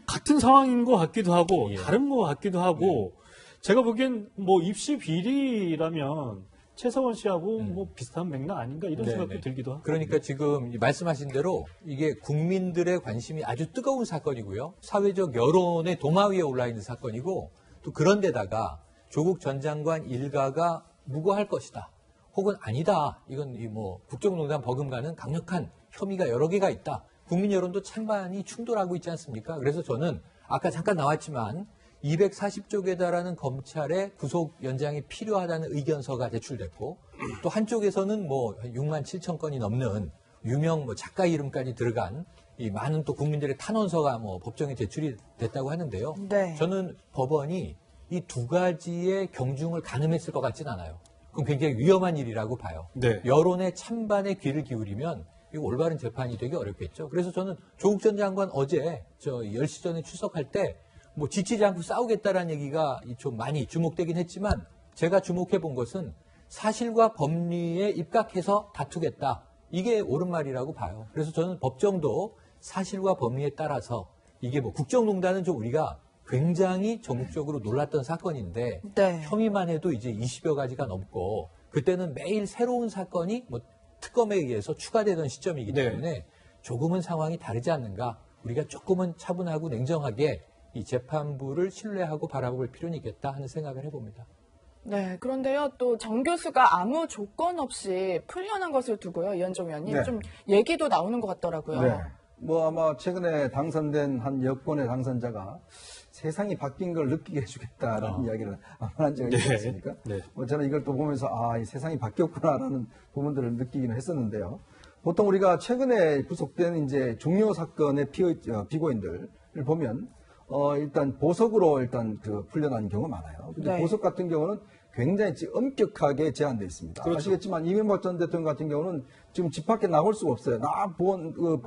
같은 상황인 것 같기도 하고 예. 다른 것 같기도 하고 제가 보기엔 입시 비리라면 최서원 씨하고 비슷한 맥락 아닌가 이런 네, 생각도 네. 들기도 하고. 그러니까 지금 말씀하신 대로 이게 국민들의 관심이 아주 뜨거운 사건이고요. 사회적 여론의 도마 위에 올라 있는 사건이고 또 그런데다가 조국 전 장관 일가가 무고할 것이다. 혹은 아니다. 이건 국정농단 버금가는 강력한 혐의가 여러 개가 있다. 국민 여론도 찬반이 충돌하고 있지 않습니까? 그래서 저는 아까 잠깐 나왔지만 240쪽에 달하는 검찰의 구속 연장이 필요하다는 의견서가 제출됐고 또 한쪽에서는 6만 7천 건이 넘는 유명 작가 이름까지 들어간 이 많은 또 국민들의 탄원서가 법정에 제출이 됐다고 하는데요. 네. 저는 법원이 이 두 가지의 경중을 가늠했을 것 같진 않아요. 그건 굉장히 위험한 일이라고 봐요. 네. 여론의 찬반에 귀를 기울이면 이거 올바른 재판이 되기 어렵겠죠. 그래서 저는 조국 전 장관 어제 10시 전에 출석할 때 뭐 지치지 않고 싸우겠다라는 얘기가 좀 많이 주목되긴 했지만 제가 주목해 본 것은 사실과 법리에 입각해서 다투겠다. 이게 옳은 말이라고 봐요. 그래서 저는 법정도 사실과 법리에 따라서 이게 뭐 국정농단은 좀 우리가 굉장히 전국적으로 놀랐던 사건인데 네. 혐의만 해도 이제 20여 가지가 넘고 그때는 매일 새로운 사건이 뭐 특검에 의해서 추가되던 시점이기 네. 때문에 조금은 상황이 다르지 않는가. 우리가 조금은 차분하고 냉정하게 이 재판부를 신뢰하고 바라볼 필요는 있겠다 하는 생각을 해봅니다. 네, 그런데요, 또 정 교수가 아무 조건 없이 풀려난 것을 두고요, 이현종 의원님, 네. 좀 얘기도 나오는 것 같더라고요. 네. 뭐 아마 최근에 당선된 한 여권의 당선자가 세상이 바뀐 걸 느끼게 해주겠다라는 이야기를 아마 한 적이 있지 않습니까? 네. 뭐 저는 이걸 또 보면서 이 세상이 바뀌었구나라는 부분들을 느끼기는 했었는데요. 보통 우리가 최근에 구속된 이제 중요 사건의 피고인들을 보면 일단 보석으로 일단 풀려난 경우가 많아요. 근데 네. 보석 같은 경우는 굉장히 엄격하게 제한되어 있습니다. 그렇죠. 아시겠지만 이명박 전 대통령 같은 경우는 지금 집 밖에 나올 수가 없어요.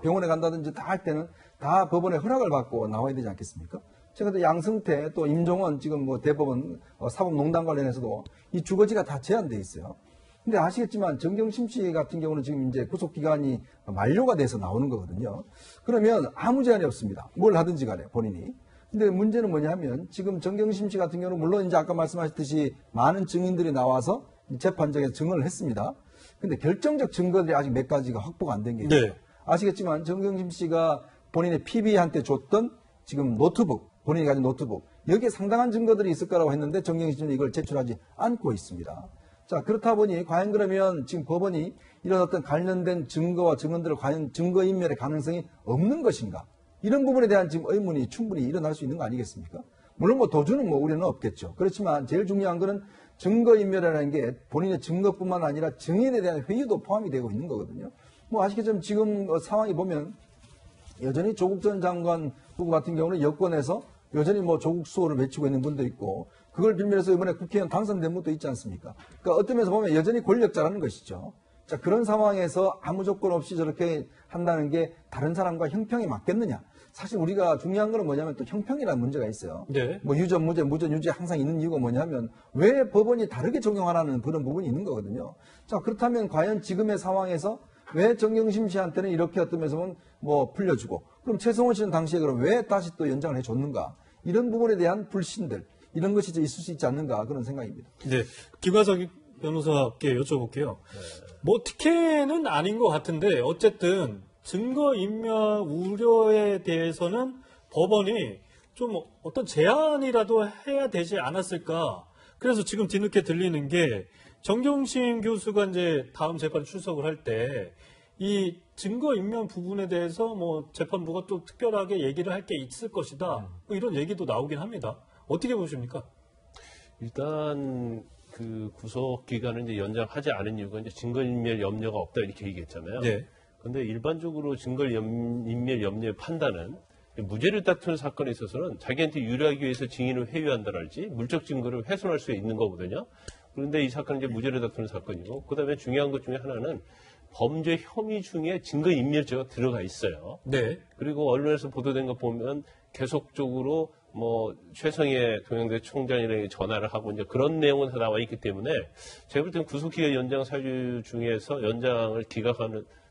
병원에 간다든지 다 할 때는 다 법원의 허락을 받고 나와야 되지 않겠습니까? 최근에 양승태 또 임종원 지금 뭐 대법원 사법농단 관련해서도 이 주거지가 다 제한되어 있어요. 근데 아시겠지만 정경심 씨 같은 경우는 지금 이제 구속 기간이 만료가 돼서 나오는 거거든요. 그러면 아무 제한이 없습니다. 뭘 하든지 간에 본인이. 근데 문제는 뭐냐면 지금 정경심 씨 같은 경우는 물론 이제 아까 말씀하셨듯이 많은 증인들이 나와서 재판장에서 증언을 했습니다. 근데 결정적 증거들이 아직 몇 가지가 확보가 안 된 게 있어요. 네. 아시겠지만 정경심 씨가 본인의 PB한테 줬던 지금 노트북, 본인이 가진 노트북, 여기에 상당한 증거들이 있을 거라고 했는데 정경심 씨는 이걸 제출하지 않고 있습니다. 자, 그렇다 보니 과연 그러면 지금 법원이 이런 어떤 관련된 증거와 증언들을 과연 증거인멸의 가능성이 없는 것인가? 이런 부분에 대한 지금 의문이 충분히 일어날 수 있는 거 아니겠습니까? 물론 뭐 도주는 뭐 우려는 없겠죠. 그렇지만 제일 중요한 거는 증거인멸이라는 게 본인의 증거뿐만 아니라 증인에 대한 회유도 포함이 되고 있는 거거든요. 뭐 아시겠지만 지금 상황이 보면 여전히 조국 전 장관 후보 같은 경우는 여권에서 여전히 뭐 조국 수호를 외치고 있는 분도 있고 그걸 빌면서 이번에 국회의원 당선된 분도 있지 않습니까? 그러니까 어떤 면에서 보면 여전히 권력자라는 것이죠. 자, 그런 상황에서 아무 조건 없이 저렇게 한다는 게 다른 사람과 형평에 맞겠느냐? 사실 우리가 중요한 거는 뭐냐면 또 형평이라는 문제가 있어요. 네. 뭐 유전, 무죄, 무전, 유죄 항상 있는 이유가 뭐냐면 왜 법원이 다르게 적용하라는 그런 부분이 있는 거거든요. 자, 그렇다면 과연 지금의 상황에서 왜 정경심 씨한테는 이렇게 어떤 면에서 보면 뭐 풀려주고 그럼 최성원 씨는 당시에 그럼 왜 다시 또 연장을 해줬는가? 이런 부분에 대한 불신들 이런 것이 있을 수 있지 않는가 그런 생각입니다. 네. 김하석 변호사께 여쭤볼게요. 뭐 특혜는 아닌 것 같은데 어쨌든 증거인멸 우려에 대해서는 법원이 좀 어떤 제한이라도 해야 되지 않았을까. 그래서 지금 뒤늦게 들리는 게 정경심 교수가 이제 다음 재판 출석을 할 때 이 증거인멸 부분에 대해서 뭐 재판부가 또 특별하게 얘기를 할 게 있을 것이다. 뭐 이런 얘기도 나오긴 합니다. 어떻게 보십니까? 일단 그 구속 기간을 이제 연장하지 않은 이유가 이제 증거인멸 염려가 없다 이렇게 얘기했잖아요. 네. 근데 일반적으로 증거인멸 염려의 판단은 무죄를 다투는 사건에 있어서는 자기한테 유리하기 위해서 증인을 회유한다랄지 물적 증거를 훼손할 수 있는 거거든요. 그런데 이 사건은 이제 무죄를 다투는 사건이고, 그 다음에 중요한 것 중에 하나는 범죄 혐의 중에 증거인멸죄가 들어가 있어요. 네. 그리고 언론에서 보도된 거 보면 계속적으로 뭐 최성해 동양대 총장이랑 전화를 하고 이제 그런 내용은 다 나와 있기 때문에 제가 볼 때는 구속기간 연장 사유 중에서 연장을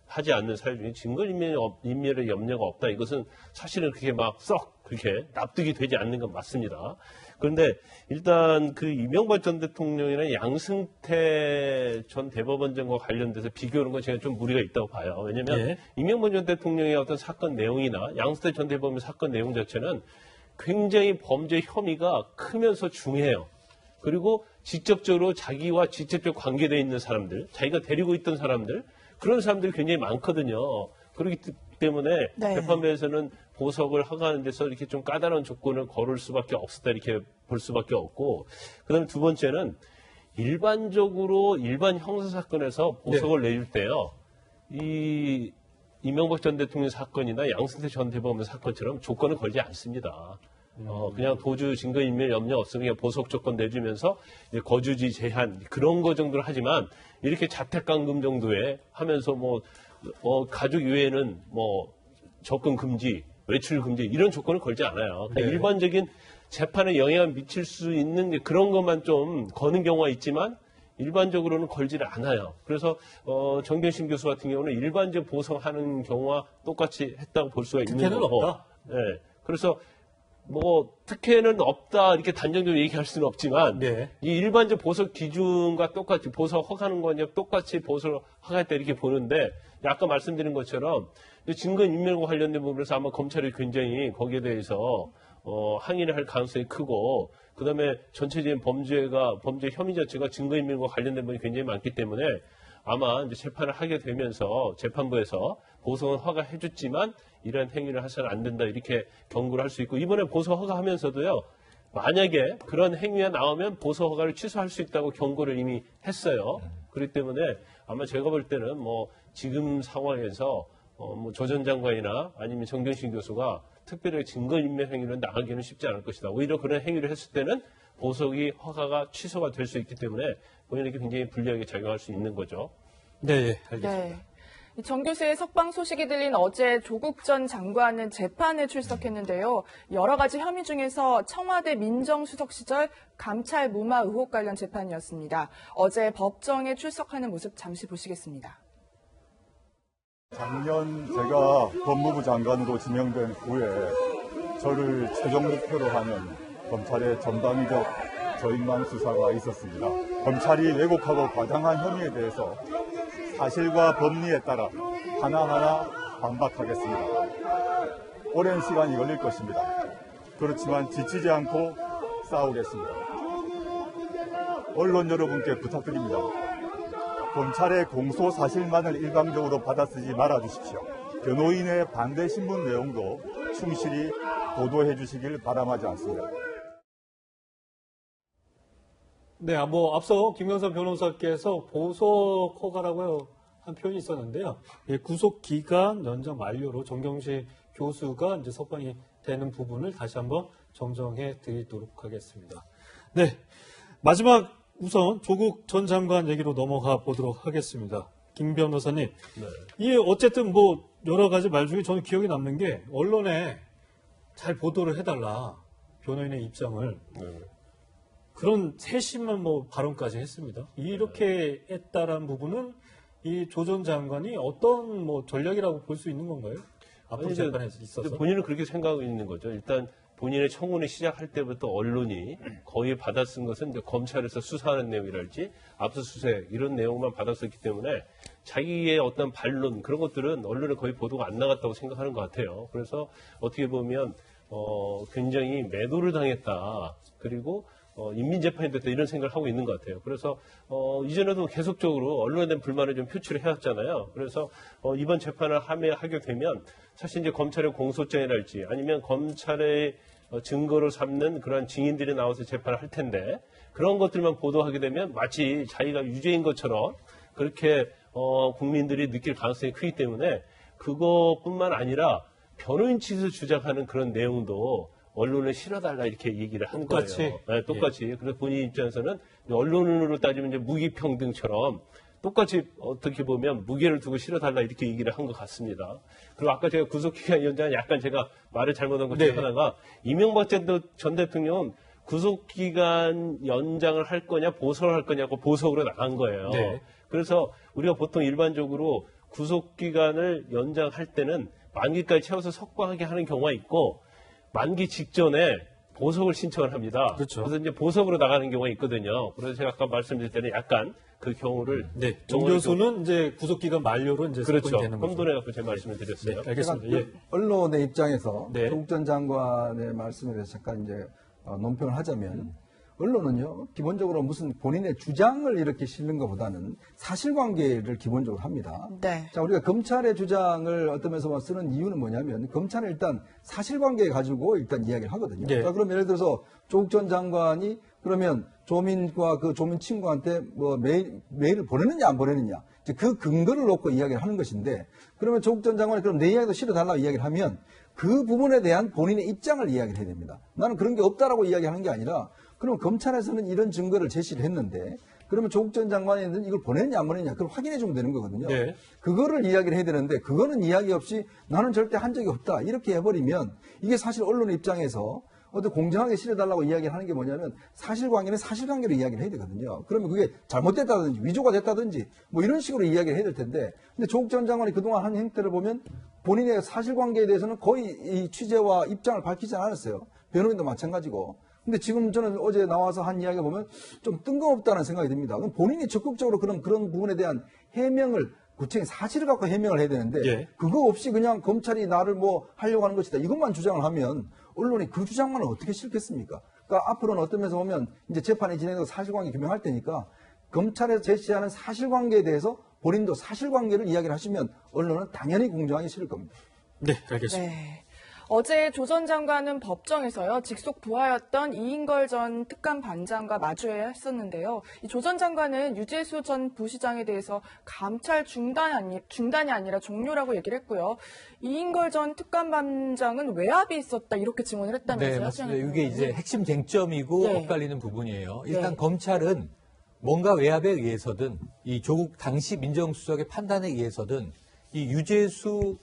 하지 않는 사유 중에 증거인멸의 염려가 없다. 이것은 사실은 그게 막 썩 그렇게 납득이 되지 않는 건 맞습니다. 그런데 일단 그 이명박 전 대통령이나 양승태 전 대법원장과 관련돼서 비교하는 건 제가 좀 무리가 있다고 봐요. 왜냐하면 네. 이명박 전 대통령의 어떤 사건 내용이나 양승태 전 대법원 사건 내용 자체는 굉장히 범죄 혐의가 크면서 중요해요. 그리고 직접적으로 자기와 직접적 관계되어 있는 사람들, 자기가 데리고 있던 사람들, 그런 사람들이 굉장히 많거든요. 그렇기 때문에 네. 재판부에서는 보석을 허가하는 데서 이렇게 좀 까다로운 조건을 걸을 수밖에 없었다 이렇게 볼 수밖에 없고, 그다음에 두 번째는 일반적으로 일반 형사 사건에서 보석을 내줄 때요, 이명박 전 대통령 사건이나 양승태 전 대법원 사건처럼 조건을 걸지 않습니다. 그냥 도주 증거인멸 염려 없으면 보석 조건 내주면서 이제 거주지 제한 그런 거 정도를 하지만 이렇게 자택감금 정도에 하면서 가족 이외에는 접근 금지, 외출 금지 이런 조건을 걸지 않아요. 그러니까 네. 일반적인 재판에 영향을 미칠 수 있는 그런 것만 좀 거는 경우가 있지만 일반적으로는 걸지를 않아요. 그래서 정경심 교수 같은 경우는 일반적 보석하는 경우와 똑같이 했다고 볼 수가 있는 특혜는 거고. 없다? 네. 그래서 특혜는 없다 이렇게 단정적으로 얘기할 수는 없지만 네. 이 일반적 보석 기준과 똑같이 보석 허가하는 거냐 똑같이 보석 허가했다 이렇게 보는데 아까 말씀드린 것처럼 증거인멸과 관련된 부분에서 아마 검찰이 굉장히 거기에 대해서 항의를 할 가능성이 크고 그다음에 전체적인 범죄 혐의 자체가 증거인멸과 관련된 부분이 굉장히 많기 때문에 아마 이제 재판을 하게 되면서 재판부에서 보석은 허가해줬지만 이런 행위를 해서는 안 된다 이렇게 경고를 할 수 있고 이번에 보석 허가하면서도요 만약에 그런 행위가 나오면 보석 허가를 취소할 수 있다고 경고를 이미 했어요. 그렇기 때문에 아마 제가 볼 때는 지금 상황에서 조 전 장관이나 아니면 정경심 교수가 특별하게 증거인멸 행위로 나가기는 쉽지 않을 것이다. 오히려 그런 행위를 했을 때는 보석이 허가가 취소가 될 수 있기 때문에 본인에게 굉장히 불리하게 작용할 수 있는 거죠. 네, 알겠습니다. 네. 정 교수의 석방 소식이 들린 어제 조국 전 장관은 재판에 출석했는데요. 여러 가지 혐의 중에서 청와대 민정수석 시절 감찰 무마 의혹 관련 재판이었습니다. 어제 법정에 출석하는 모습 잠시 보시겠습니다. 작년 제가 법무부 장관으로 지명된 후에 저를 최종 목표로 하는 검찰의 전방위적 저인망 수사가 있었습니다. 검찰이 왜곡하고 과장한 혐의에 대해서 사실과 법리에 따라 하나하나 반박하겠습니다. 오랜 시간이 걸릴 것입니다. 그렇지만 지치지 않고 싸우겠습니다. 언론 여러분께 부탁드립니다. 검찰의 공소 사실만을 일방적으로 받아쓰지 말아주십시오. 변호인의 반대 신문 내용도 충실히 보도해 주시길 바람하지 않습니다. 네, 앞서 김영삼 변호사께서 보석 허가라고 한 표현이 있었는데요. 구속 기간 연장 만료로 정경심 교수가 이제 석방이 되는 부분을 다시 한번 정정해 드리도록 하겠습니다. 네, 마지막 우선 조국 전 장관 얘기로 넘어가 보도록 하겠습니다. 김 변호사님, 이게 어쨌든 여러 가지 말 중에 저는 기억에 남는 게 언론에 잘 보도를 해달라 변호인의 입장을. 그런 세심한 발언까지 했습니다. 이렇게 했다라는 부분은 이 조 전 장관이 어떤 전략이라고 볼 수 있는 건가요? 앞으로 재판에 있어서. 본인은 그렇게 생각하고 있는 거죠. 일단 본인의 청문회 시작할 때부터 언론이 거의 받아쓴 것은 이제 검찰에서 수사하는 내용이랄지 압수수색 이런 내용만 받았었기 때문에 자기의 어떤 반론 그런 것들은 언론에 거의 보도가 안 나갔다고 생각하는 것 같아요. 그래서 어떻게 보면 굉장히 매도를 당했다. 그리고 인민재판이 됐다 이런 생각을 하고 있는 것 같아요. 그래서 이전에도 계속적으로 언론에 대한 불만을 좀 표출을 해왔잖아요. 그래서 이번 재판을 하게 되면 사실 이제 검찰의 공소장이랄지 아니면 검찰의 증거로 삼는 그러한 증인들이 나와서 재판을 할 텐데 그런 것들만 보도하게 되면 마치 자기가 유죄인 것처럼 그렇게 국민들이 느낄 가능성이 크기 때문에 그것뿐만 아니라 변호인 측에서 주장하는 그런 내용도 언론에 실어달라 이렇게 얘기를 한 똑같이? 거예요. 네, 똑같이. 그래서 본인 입장에서는 언론으로 따지면 이제 무기평등처럼 똑같이 어떻게 보면 무게를 두고 실어달라 이렇게 얘기를 한 것 같습니다. 그리고 아까 제가 구속기간 연장 약간 제가 말을 잘못한 것 중에 하나가 이명박 전 대통령은 구속기간 연장을 할 거냐 보석을 할 거냐고 보석으로 나간 거예요. 네. 그래서 우리가 보통 일반적으로 구속기간을 연장할 때는 만기까지 채워서 석방하게 하는 경우가 있고 만기 직전에 보석을 신청을 합니다. 그렇죠. 그래서 이제 보석으로 나가는 경우가 있거든요. 그래서 제가 아까 말씀드릴 때는 약간 그 경우를 정 교수는 이제 구속기간 만료로 이제 그렇죠. 석방이 되는 거죠. 혼돈해갖고 제 말씀을 드렸어요. 네, 알겠습니다. 제가 예. 언론의 입장에서 네. 조국 전 장관의 말씀에 대해서 잠깐 이제 논평을 하자면 언론은요, 기본적으로 무슨 본인의 주장을 이렇게 실는 것보다는 사실관계를 기본적으로 합니다. 네. 자, 우리가 검찰의 주장을 어떤 면에서 쓰는 이유는 뭐냐면, 검찰은 일단 사실관계 가지고 일단 이야기를 하거든요. 네. 자, 그럼 예를 들어서 조국 전 장관이 그러면 조민과 그 조민 친구한테 뭐 메일을 보내느냐 안 보내느냐, 이제 그 근거를 놓고 이야기를 하는 것인데, 그러면 조국 전 장관이 그럼 내 이야기도 실어달라고 이야기를 하면 그 부분에 대한 본인의 입장을 이야기를 해야 됩니다. 나는 그런 게 없다라고 이야기하는 게 아니라, 그럼 검찰에서는 이런 증거를 제시를 했는데, 그러면 조국 전 장관이 이걸 보냈냐 안 보냈냐 그걸 확인해 주면 되는 거거든요. 네. 그거를 이야기를 해야 되는데, 그거는 이야기 없이 나는 절대 한 적이 없다 이렇게 해버리면, 이게 사실 언론의 입장에서 어떤 공정하게 실어달라고 이야기를 하는 게 뭐냐면, 사실관계는 사실관계로 이야기를 해야 되거든요. 그러면 그게 잘못됐다든지 위조가 됐다든지 뭐 이런 식으로 이야기를 해야 될 텐데, 근데 조국 전 장관이 그동안 한 행태를 보면 본인의 사실관계에 대해서는 거의 이 취재와 입장을 밝히지 않았어요. 변호인도 마찬가지고. 근데 지금 저는 어제 나와서 한 이야기를 보면 좀 뜬금없다는 생각이 듭니다. 그럼 본인이 적극적으로 그런 부분에 대한 해명을, 구체적인 사실을 갖고 해명을 해야 되는데, 예. 그거 없이 그냥 검찰이 나를 뭐 하려고 하는 것이다 이것만 주장을 하면 언론이 그 주장만을 어떻게 실겠습니까? 그러니까 앞으로는 어떤 면에서 보면 이제 재판이 진행돼서 사실관계 규명할 테니까, 검찰에서 제시하는 사실관계에 대해서 본인도 사실관계를 이야기를 하시면 언론은 당연히 공정하게 실을 겁니다. 네, 알겠습니다. 네. 어제 조 전 장관은 법정에서요, 직속 부하였던 이인걸 전 특감반장과 마주해야 했었는데요. 이 조 전 장관은 유재수 전 부시장에 대해서 감찰 중단이 아니라 종료라고 얘기를 했고요. 이인걸 전 특감반장은 외압이 있었다 이렇게 증언을 했다면서요? 네, 맞습니다. 이게 이제 핵심 쟁점이고 네. 엇갈리는 부분이에요. 일단 네. 검찰은 뭔가 외압에 의해서든 이 조국 당시 민정수석의 판단에 의해서든 이 유재수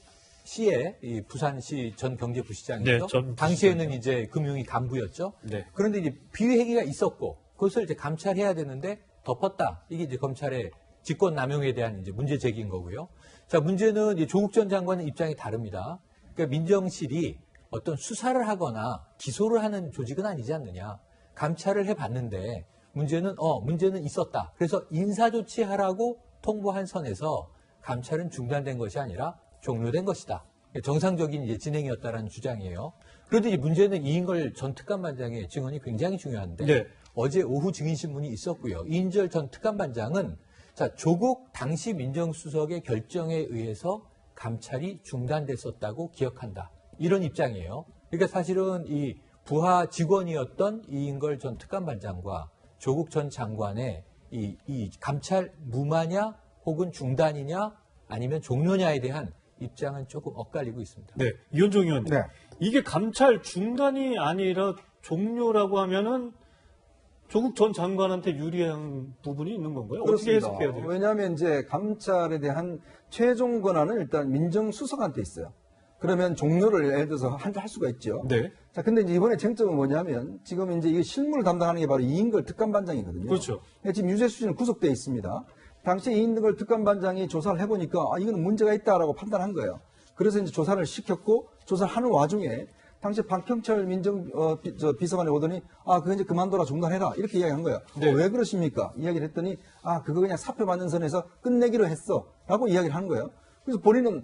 씨의 이 부산시 전 경제부시장이죠. 네, 전 부시장. 당시에는 이제 금융위 간부였죠. 네. 그런데 이제 비위 행위가 있었고 그것을 이제 감찰해야 되는데 덮었다. 이게 이제 검찰의 직권 남용에 대한 이제 문제 제기인 거고요. 자, 문제는 이제 조국 전 장관의 입장이 다릅니다. 그러니까 민정실이 어떤 수사를 하거나 기소를 하는 조직은 아니지 않느냐. 감찰을 해봤는데 문제는 있었다. 그래서 인사조치하라고 통보한 선에서 감찰은 중단된 것이 아니라 종료된 것이다. 정상적인 이제 진행이었다라는 주장이에요. 그런데 이 문제는 이인걸 전 특감반장의 증언이 굉장히 중요한데 네. 어제 오후 증인신문이 있었고요. 이인걸 전 특감반장은 자, 조국 당시 민정수석의 결정에 의해서 감찰이 중단됐었다고 기억한다. 이런 입장이에요. 그러니까 사실은 이 부하 직원이었던 이인걸 전 특감반장과 조국 전 장관의 이 감찰 무마냐 혹은 중단이냐 아니면 종료냐에 대한 입장은 조금 엇갈리고 있습니다. 네, 이현종 의원님. 네. 이게 감찰 중단이 아니라 종료라고 하면은 조국 전 장관한테 유리한 부분이 있는 건가요? 어떻게 그렇습니다. 해석해야 돼요? 왜냐하면 이제 감찰에 대한 최종 권한은 일단 민정수석한테 있어요. 그러면 종료를 예를 들어서 할 수가 있죠. 네. 자, 근데 이제 이번에 쟁점은 뭐냐면 지금 이제 이 실무를 담당하는 게 바로 이인걸 특감반장이거든요. 그렇죠. 지금 유재수 씨는 구속돼 있습니다. 당시 이인걸 특감반장이 조사를 해보니까 이거는 문제가 있다라고 판단한 거예요. 그래서 이제 조사를 시켰고 조사를 하는 와중에 당시 박형철 비서관이 오더니 그거 이제 그만둬라 중단해라 이렇게 이야기한 거예요. 네. 왜 그러십니까? 이야기를 했더니 그거 그냥 사표 받는 선에서 끝내기로 했어라고 이야기를 하는 거예요. 그래서 본인은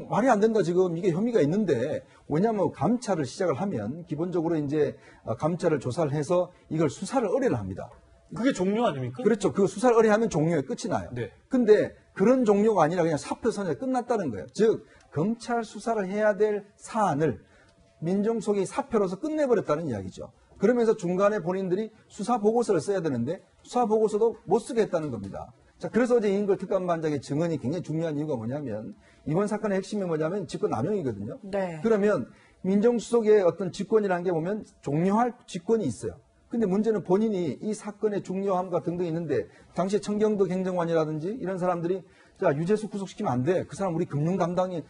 말이 안 된다 지금 이게 혐의가 있는데 왜냐하면 감찰을 시작을 하면 기본적으로 이제 감찰을 조사를 해서 이걸 수사를 의뢰를 합니다. 그게 종료 아닙니까? 그렇죠. 그 수사를 의뢰하면 종료에 끝이 나요. 네. 근데 그런 종료가 아니라 그냥 사표 선에 끝났다는 거예요. 즉 검찰 수사를 해야 될 사안을 민정수석이 사표로서 끝내버렸다는 이야기죠. 그러면서 중간에 본인들이 수사 보고서를 써야 되는데 수사 보고서도 못 쓰게 했다는 겁니다. 자, 그래서 어제 이인걸 특감반장의 증언이 굉장히 중요한 이유가 뭐냐면 이번 사건의 핵심이 뭐냐면 직권 남용이거든요. 네. 그러면 민정수석의 어떤 직권이라는 게 보면 종료할 직권이 있어요. 근데 문제는 본인이 이 사건의 중요함과 등등 있는데 당시에 청경덕 행정관이라든지 이런 사람들이 자, 유재수 구속시키면 안 돼. 그 사람 우리 금융 담당이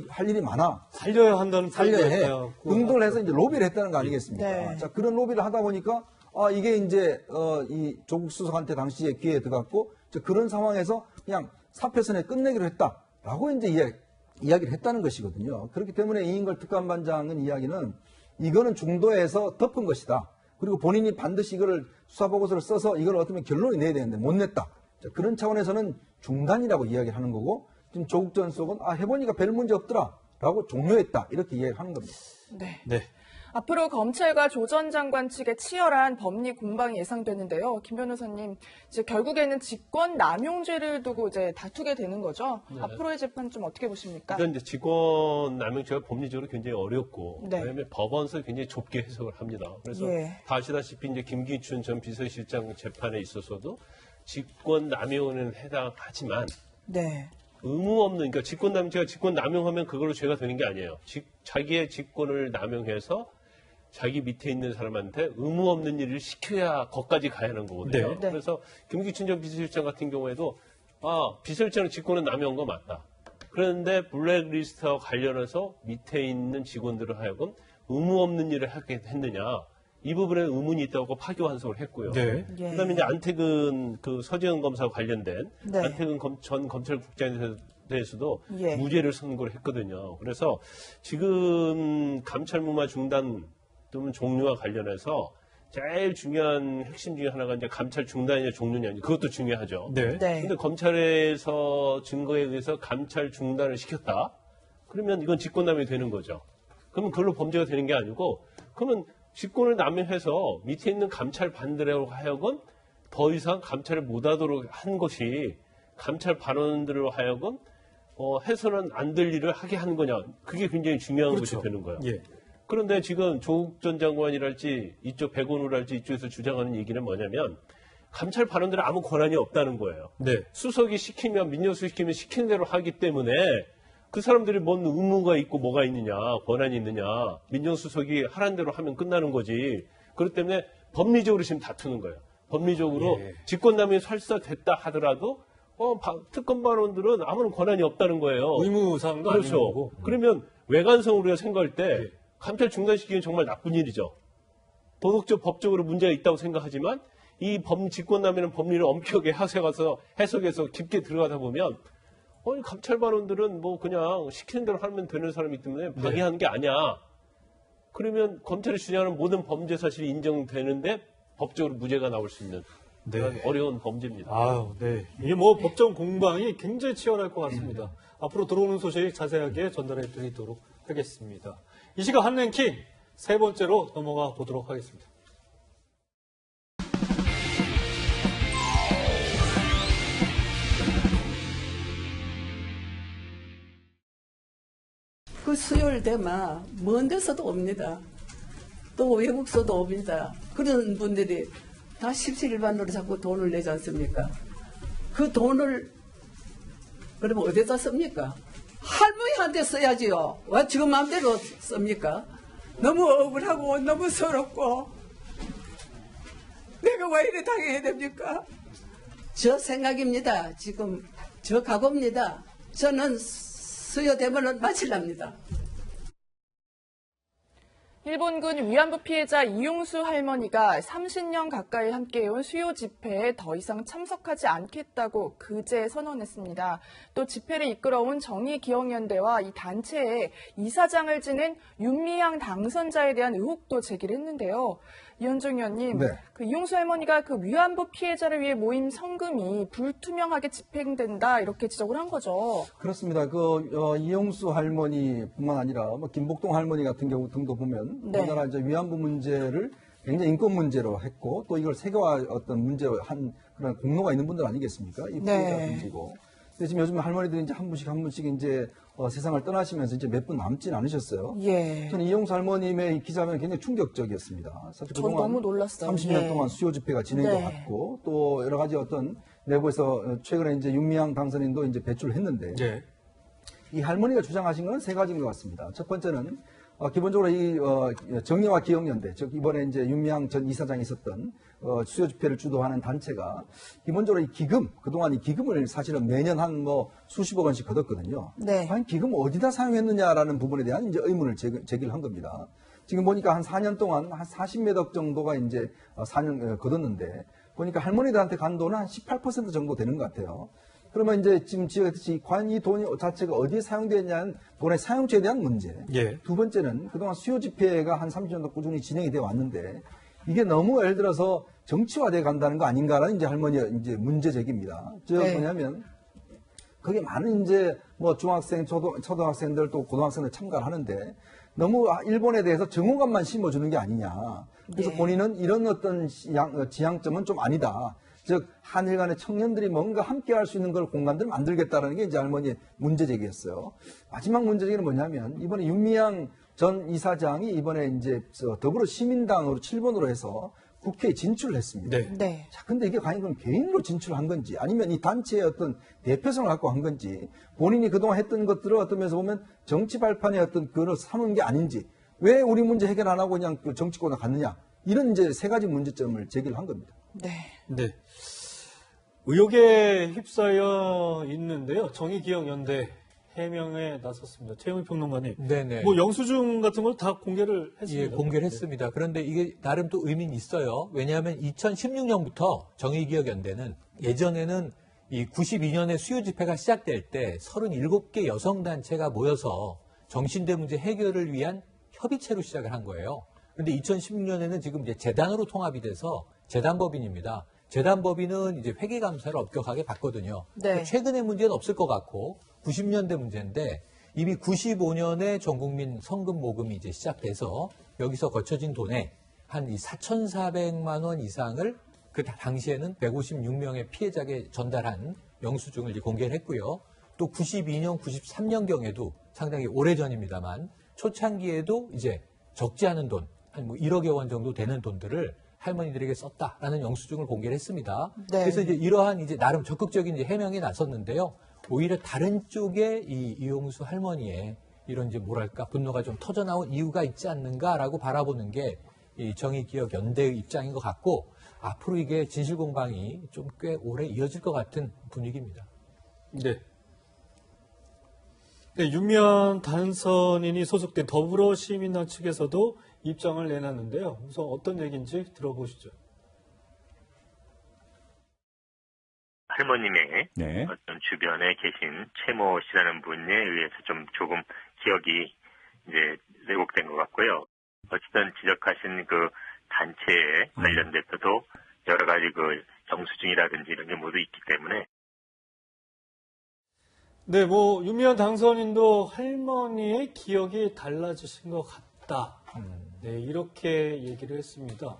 할 일이 많아. 살려야 한다는 살려야 해. 뜻이었어요. 등등을 해서 이제 로비를 했다는 거 아니겠습니까? 네. 자, 그런 로비를 하다 보니까 이게 이제 이 조국 수석한테 당시에 기회에 들어갔고 그런 상황에서 그냥 사표선에 끝내기로 했다라고 이제 이야기를 했다는 것이거든요. 그렇기 때문에 이인걸 특감반장은 이야기는 이거는 중도에서 덮은 것이다. 그리고 본인이 반드시 이거를 수사보고서를 써서 이걸 어떻게 결론을 내야 되는데 못 냈다. 자, 그런 차원에서는 중단이라고 이야기를 하는 거고 지금 조국 전 수석은 해보니까 별 문제 없더라 라고 종료했다 이렇게 이야기를 하는 겁니다. 네. 네. 앞으로 검찰과 조 전 장관 측의 치열한 법리 공방이 예상되는데요. 김 변호사님, 이제 결국에는 직권 남용죄를 두고 이제 다투게 되는 거죠. 네. 앞으로의 재판 좀 어떻게 보십니까? 일단 이제 직권 남용죄가 법리적으로 굉장히 어렵고 네. 그다음에 법원에서 굉장히 좁게 해석을 합니다. 그래서 예. 다 아시다시피 이제 김기춘 전 비서실장 재판에 있어서도 직권 남용은 해당하지만 네. 의무 없는, 그러니까 직권 남용죄가 직권 남용하면 그걸로 죄가 되는 게 아니에요. 자기의 직권을 남용해서 자기 밑에 있는 사람한테 의무 없는 일을 시켜야 거기까지 가야 하는 거거든요. 네. 네. 그래서 김기춘 전 비서실장 같은 경우에도 비서실장은 직권을 남용한 거 맞다. 그런데 블랙리스트와 관련해서 밑에 있는 직원들을 하여금 의무 없는 일을 하게 했느냐. 이 부분에 의문이 있다고 파기환송을 했고요. 네. 예. 그다음에 이제 안태근 그 서지현 검사와 관련된 네. 안태근 전 검찰국장에 대해서도 예. 무죄를 선고를 했거든요. 그래서 지금 감찰 무마 중단 또는 종료와 관련해서 제일 중요한 핵심 중에 하나가 이제 감찰 중단이냐 종료냐, 그것도 중요하죠. 네. 네. 근데 검찰에서 증거에 의해서 감찰 중단을 시켰다. 그러면 이건 직권남용이 되는 거죠. 그러면 그걸로 범죄가 되는 게 아니고, 그러면 직권을 남용해서 밑에 있는 감찰 반들하고 하여금 더 이상 감찰을 못하도록 한 것이 감찰 반원들로 하여금 해서는 안 될 일을 하게 한 거냐. 그게 굉장히 중요한 그렇죠. 것이 되는 거예요. 예. 그런데 지금 조국 전 장관이랄지 이쪽 백원우랄지 이쪽에서 주장하는 얘기는 뭐냐면 감찰 반원들은 아무 권한이 없다는 거예요. 네. 수석이 시키면, 민정수석 시키면 시키는 대로 하기 때문에 그 사람들이 뭔 의무가 있고 뭐가 있느냐, 권한이 있느냐, 민정수석이 하라는 대로 하면 끝나는 거지. 그렇기 때문에 법리적으로 지금 다투는 거예요. 법리적으로 예. 직권남용이 설사됐다 하더라도 특검 반원들은 아무런 권한이 없다는 거예요. 의무사항도 아닌 그렇죠. 거고. 그러면 외관성으로 우리가 생각할 때 예. 감찰 중단시키기는 정말 나쁜 일이죠. 도덕적, 법적으로 문제가 있다고 생각하지만 이 직권남용이라는 법리를 엄격하게 해석해서 깊게 들어가다 보면 감찰 반원들은 뭐 그냥 시키는 대로 하면 되는 사람이기 때문에 방해하는 게 아니야. 그러면 검찰이 주장하는 모든 범죄 사실이 인정되는데 법적으로 무죄가 나올 수 있는 그런 어려운 범죄입니다. 아유, 네. 이게 뭐 법정 공방이 굉장히 치열할 것 같습니다. 앞으로 들어오는 소식 자세하게 전달해 드리도록 하겠습니다. 이 시각 한랭킹 세 번째로 넘어가 보도록 하겠습니다. 그 수요일 되면 먼 데서도 옵니다. 또 외국서도 옵니다. 그런 분들이 다 십시일반으로 자꾸 돈을 내지 않습니까? 그 돈을 그러면 어디다 씁니까? 할머니한테 써야지요. 왜 지금 마음대로 씁니까? 너무 억울하고 너무 서럽고 내가 왜 이래 당해야 됩니까? 저 생각입니다. 지금 저 각오입니다. 저는 수요되면 마칠랍니다. 일본군 위안부 피해자 이용수 할머니가 30년 가까이 함께해온 수요 집회에 더 이상 참석하지 않겠다고 그제 선언했습니다. 또 집회를 이끌어온 정의기억연대와 이 단체의 이사장을 지낸 윤미향 당선자에 대한 의혹도 제기를 했는데요. 이현정 의원님, 네. 그 이용수 할머니가 그 위안부 피해자를 위해 모임 성금이 불투명하게 집행된다 이렇게 지적을 한 거죠. 그렇습니다. 이용수 할머니뿐만 아니라 김복동 할머니 같은 경우 등도 보면 네. 우리나라 이제 위안부 문제를 굉장히 인권 문제로 했고 또 이걸 세계화 어떤 문제로 한 그런 공로가 있는 분들 아니겠습니까? 이 피해자 분들이고. 근데 지금 요즘 할머니들이 이제 한 분씩 이제 세상을 떠나시면서 이제 몇 분 남진 않으셨어요. 예. 저는 이용수 할머님의 이 기사는 굉장히 충격적이었습니다. 사실 전 그동안 너무 놀랐어요. 30년 예. 동안 수요 집회가 진행돼 네. 왔고 또 여러 가지 어떤 내부에서 최근에 이제 윤미향 당선인도 이제 배출을 했는데 네. 이 할머니가 주장하신 건 세 가지인 것 같습니다. 첫 번째는 기본적으로 이 정의와 기억연대, 즉 이번에 이제 윤미향 전 이사장이 있었던 수요 집회를 주도하는 단체가 기본적으로 이 기금, 그동안 이 기금을 사실은 매년 한 수십억 원씩 거뒀거든요. 네. 과연 기금 어디다 사용했느냐라는 부분에 대한 이제 의문을 제기를 한 겁니다. 지금 보니까 한 4년 동안 한 40몇억 정도가 이제 4년 거뒀는데 보니까 할머니들한테 간 돈은 한 18% 정도 되는 것 같아요. 그러면 이제 지금 지적했듯이 과연 이 돈 자체가 어디에 사용되느냐는 돈의 사용처에 대한 문제. 예. 두 번째는 그동안 수요 집회가 한 30년 동안 꾸준히 진행이 되어 왔는데 이게 너무 예를 들어서 정치화돼 간다는 거 아닌가라는 이제 할머니의 이제 문제 제기입니다. 즉 네. 뭐냐면 거기에 많은 이제 중학생, 초등학생들 또 고등학생들 참가를 하는데 너무 일본에 대해서 정오감만 심어주는 게 아니냐. 그래서 네. 본인은 이런 어떤 지향점은 좀 아니다. 즉 한일 간의 청년들이 뭔가 함께 할 수 있는 걸 공간들을 만들겠다는 게 이제 할머니의 문제 제기였어요. 마지막 문제 제기는 뭐냐면 이번에 윤미향 전 이사장이 이번에 이제 더불어 시민당으로 7번으로 해서 국회에 진출을 했습니다. 네. 네. 자, 근데 이게 과연 그럼 개인으로 진출한 건지 아니면 이 단체의 어떤 대표성을 갖고 한 건지 본인이 그동안 했던 것들을 어떤 면에서 보면 정치 발판의 어떤 그걸 삼은 게 아닌지 왜 우리 문제 해결 안 하고 그냥 그 정치권으로 갔느냐 이런 이제 세 가지 문제점을 제기를 한 겁니다. 네. 네. 의혹에 휩싸여 있는데요. 정의기억연대 해명에 나섰습니다. 최영희 평론가님. 네네. 뭐 영수증 같은 걸 다 공개를 했습니다. 예, 공개를 했습니다. 그런데 이게 나름 또 의미는 있어요. 왜냐하면 2016년부터 정의기억연대는 예전에는 이 92년에 수요 집회가 시작될 때 37개 여성단체가 모여서 정신대 문제 해결을 위한 협의체로 시작을 한 거예요. 그런데 2016년에는 지금 이제 재단으로 통합이 돼서 재단법인입니다. 재단법인은 이제 회계감사를 엄격하게 받거든요. 네. 그러니까 최근의 문제는 없을 것 같고 90년대 문제인데 이미 95년에 전국민 성금 모금이 이제 시작돼서 여기서 거쳐진 돈에 한 4,400만 원 이상을 그 당시에는 156명의 피해자에게 전달한 영수증을 이제 공개를 했고요. 또 92년, 93년경에도 상당히 오래전입니다만 초창기에도 이제 적지 않은 돈, 한 뭐 1억여 원 정도 되는 돈들을 할머니들에게 썼다라는 영수증을 공개를 했습니다. 네. 그래서 이제 이러한 이제 나름 적극적인 이제 해명에 나섰는데요. 오히려 다른 쪽에 이 이용수 할머니의 이런 이제 뭐랄까 분노가 좀 터져나온 이유가 있지 않는가라고 바라보는 게 이 정의기억연대의 입장인 것 같고 앞으로 이게 진실공방이 좀 꽤 오래 이어질 것 같은 분위기입니다. 네. 네, 윤미향 당선인이 소속된 더불어시민당 측에서도 입장을 내놨는데요. 우선 어떤 얘기인지 들어보시죠. 할머님의 네. 어떤 주변에 계신 최모 씨라는 분에 의해서 좀 조금 기억이 이제 왜곡된 것 같고요. 어쨌든 지적하신 그 단체에 관련돼서도 여러 가지 그 영수증이라든지 이런 게 모두 있기 때문에 네, 뭐 윤미향 당선인도 할머니의 기억이 달라지신 것 같다. 네, 이렇게 얘기를 했습니다.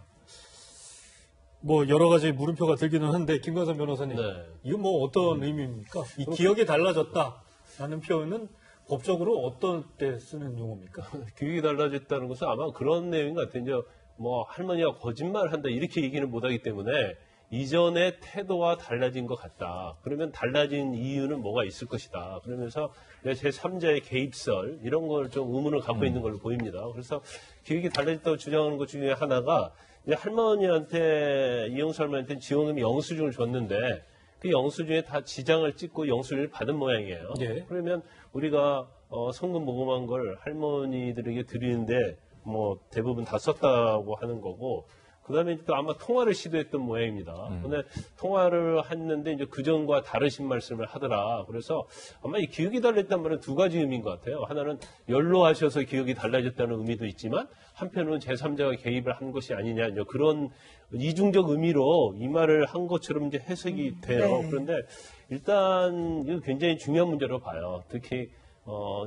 뭐 여러 가지 물음표가 들기는 한데 김광선 변호사님, 네. 이거 뭐 어떤 의미입니까? 이 기억이 달라졌다라는 표현은 법적으로 어떤 때 쓰는 용어입니까? 기억이 달라졌다는 것은 아마 그런 내용 같아요. 이제 뭐 할머니가 거짓말한다 이렇게 얘기는 못하기 때문에 이전의 태도와 달라진 것 같다. 그러면 달라진 이유는 뭐가 있을 것이다. 그러면서 제3자의 개입설 이런 걸 좀 의문을 갖고 있는 걸로 보입니다. 그래서 기억이 달라졌다고 주장하는 것 중에 하나가 이제 할머니한테 이용수 할머니한테 지원금이 영수증을 줬는데 그 영수증에 다 지장을 찍고 영수증을 받은 모양이에요. 예. 그러면 우리가 성금 모금한 걸 할머니들에게 드리는데 뭐 대부분 다 썼다고 하는 거고 그다음에 또 아마 통화를 시도했던 모양입니다. 근데 통화를 했는데 이제 그전과 다르신 말씀을 하더라. 그래서 아마 이 기억이 달라졌다는 말은 두 가지 의미인 것 같아요. 하나는 연로하셔서 기억이 달라졌다는 의미도 있지만 한편으로는 제3자가 개입을 한 것이 아니냐 이제 그런 이중적 의미로 이 말을 한 것처럼 이제 해석이 돼요. 네. 그런데 일단 이거 굉장히 중요한 문제로 봐요. 특히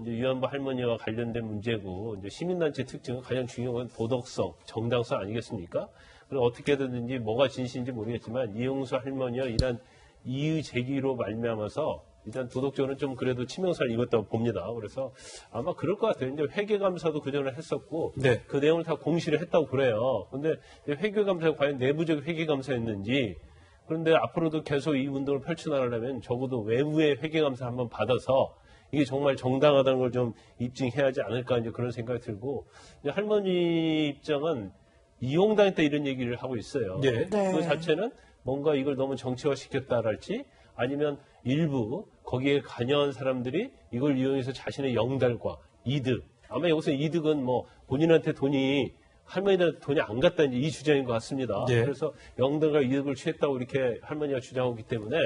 이제 위안부 할머니와 관련된 문제고 이제 시민단체 특징은 가장 중요한 건 도덕성, 정당성 아니겠습니까? 그래서 어떻게든지 뭐가 진실인지 모르겠지만 이용수 할머니와 이런 이의 제기로 말미암아서 일단 도덕적으로는 좀 그래도 치명상을 입었다고 봅니다. 그래서 아마 그럴 것 같아요. 이제 회계감사도 그전에 했었고 네. 그 내용을 다 공시를 했다고 그래요. 그런데 회계감사가 과연 내부적 회계감사였는지 그런데 앞으로도 계속 이 운동을 펼쳐나가려면 적어도 외부의 회계감사 한번 받아서 이게 정말 정당하다는 걸 좀 입증해야 하지 않을까 이제 그런 생각이 들고 이제 할머니 입장은 이용당했다 이런 얘기를 하고 있어요. 네. 네. 그 자체는 뭔가 이걸 너무 정치화시켰다랄지 아니면 일부 거기에 관여한 사람들이 이걸 이용해서 자신의 영달과 이득 아마 여기서 이득은 뭐 본인한테 돈이 할머니한테 돈이 안 갔다 이제 이 주장인 것 같습니다. 네. 그래서 영달과 이득을 취했다고 이렇게 할머니가 주장하고 있기 때문에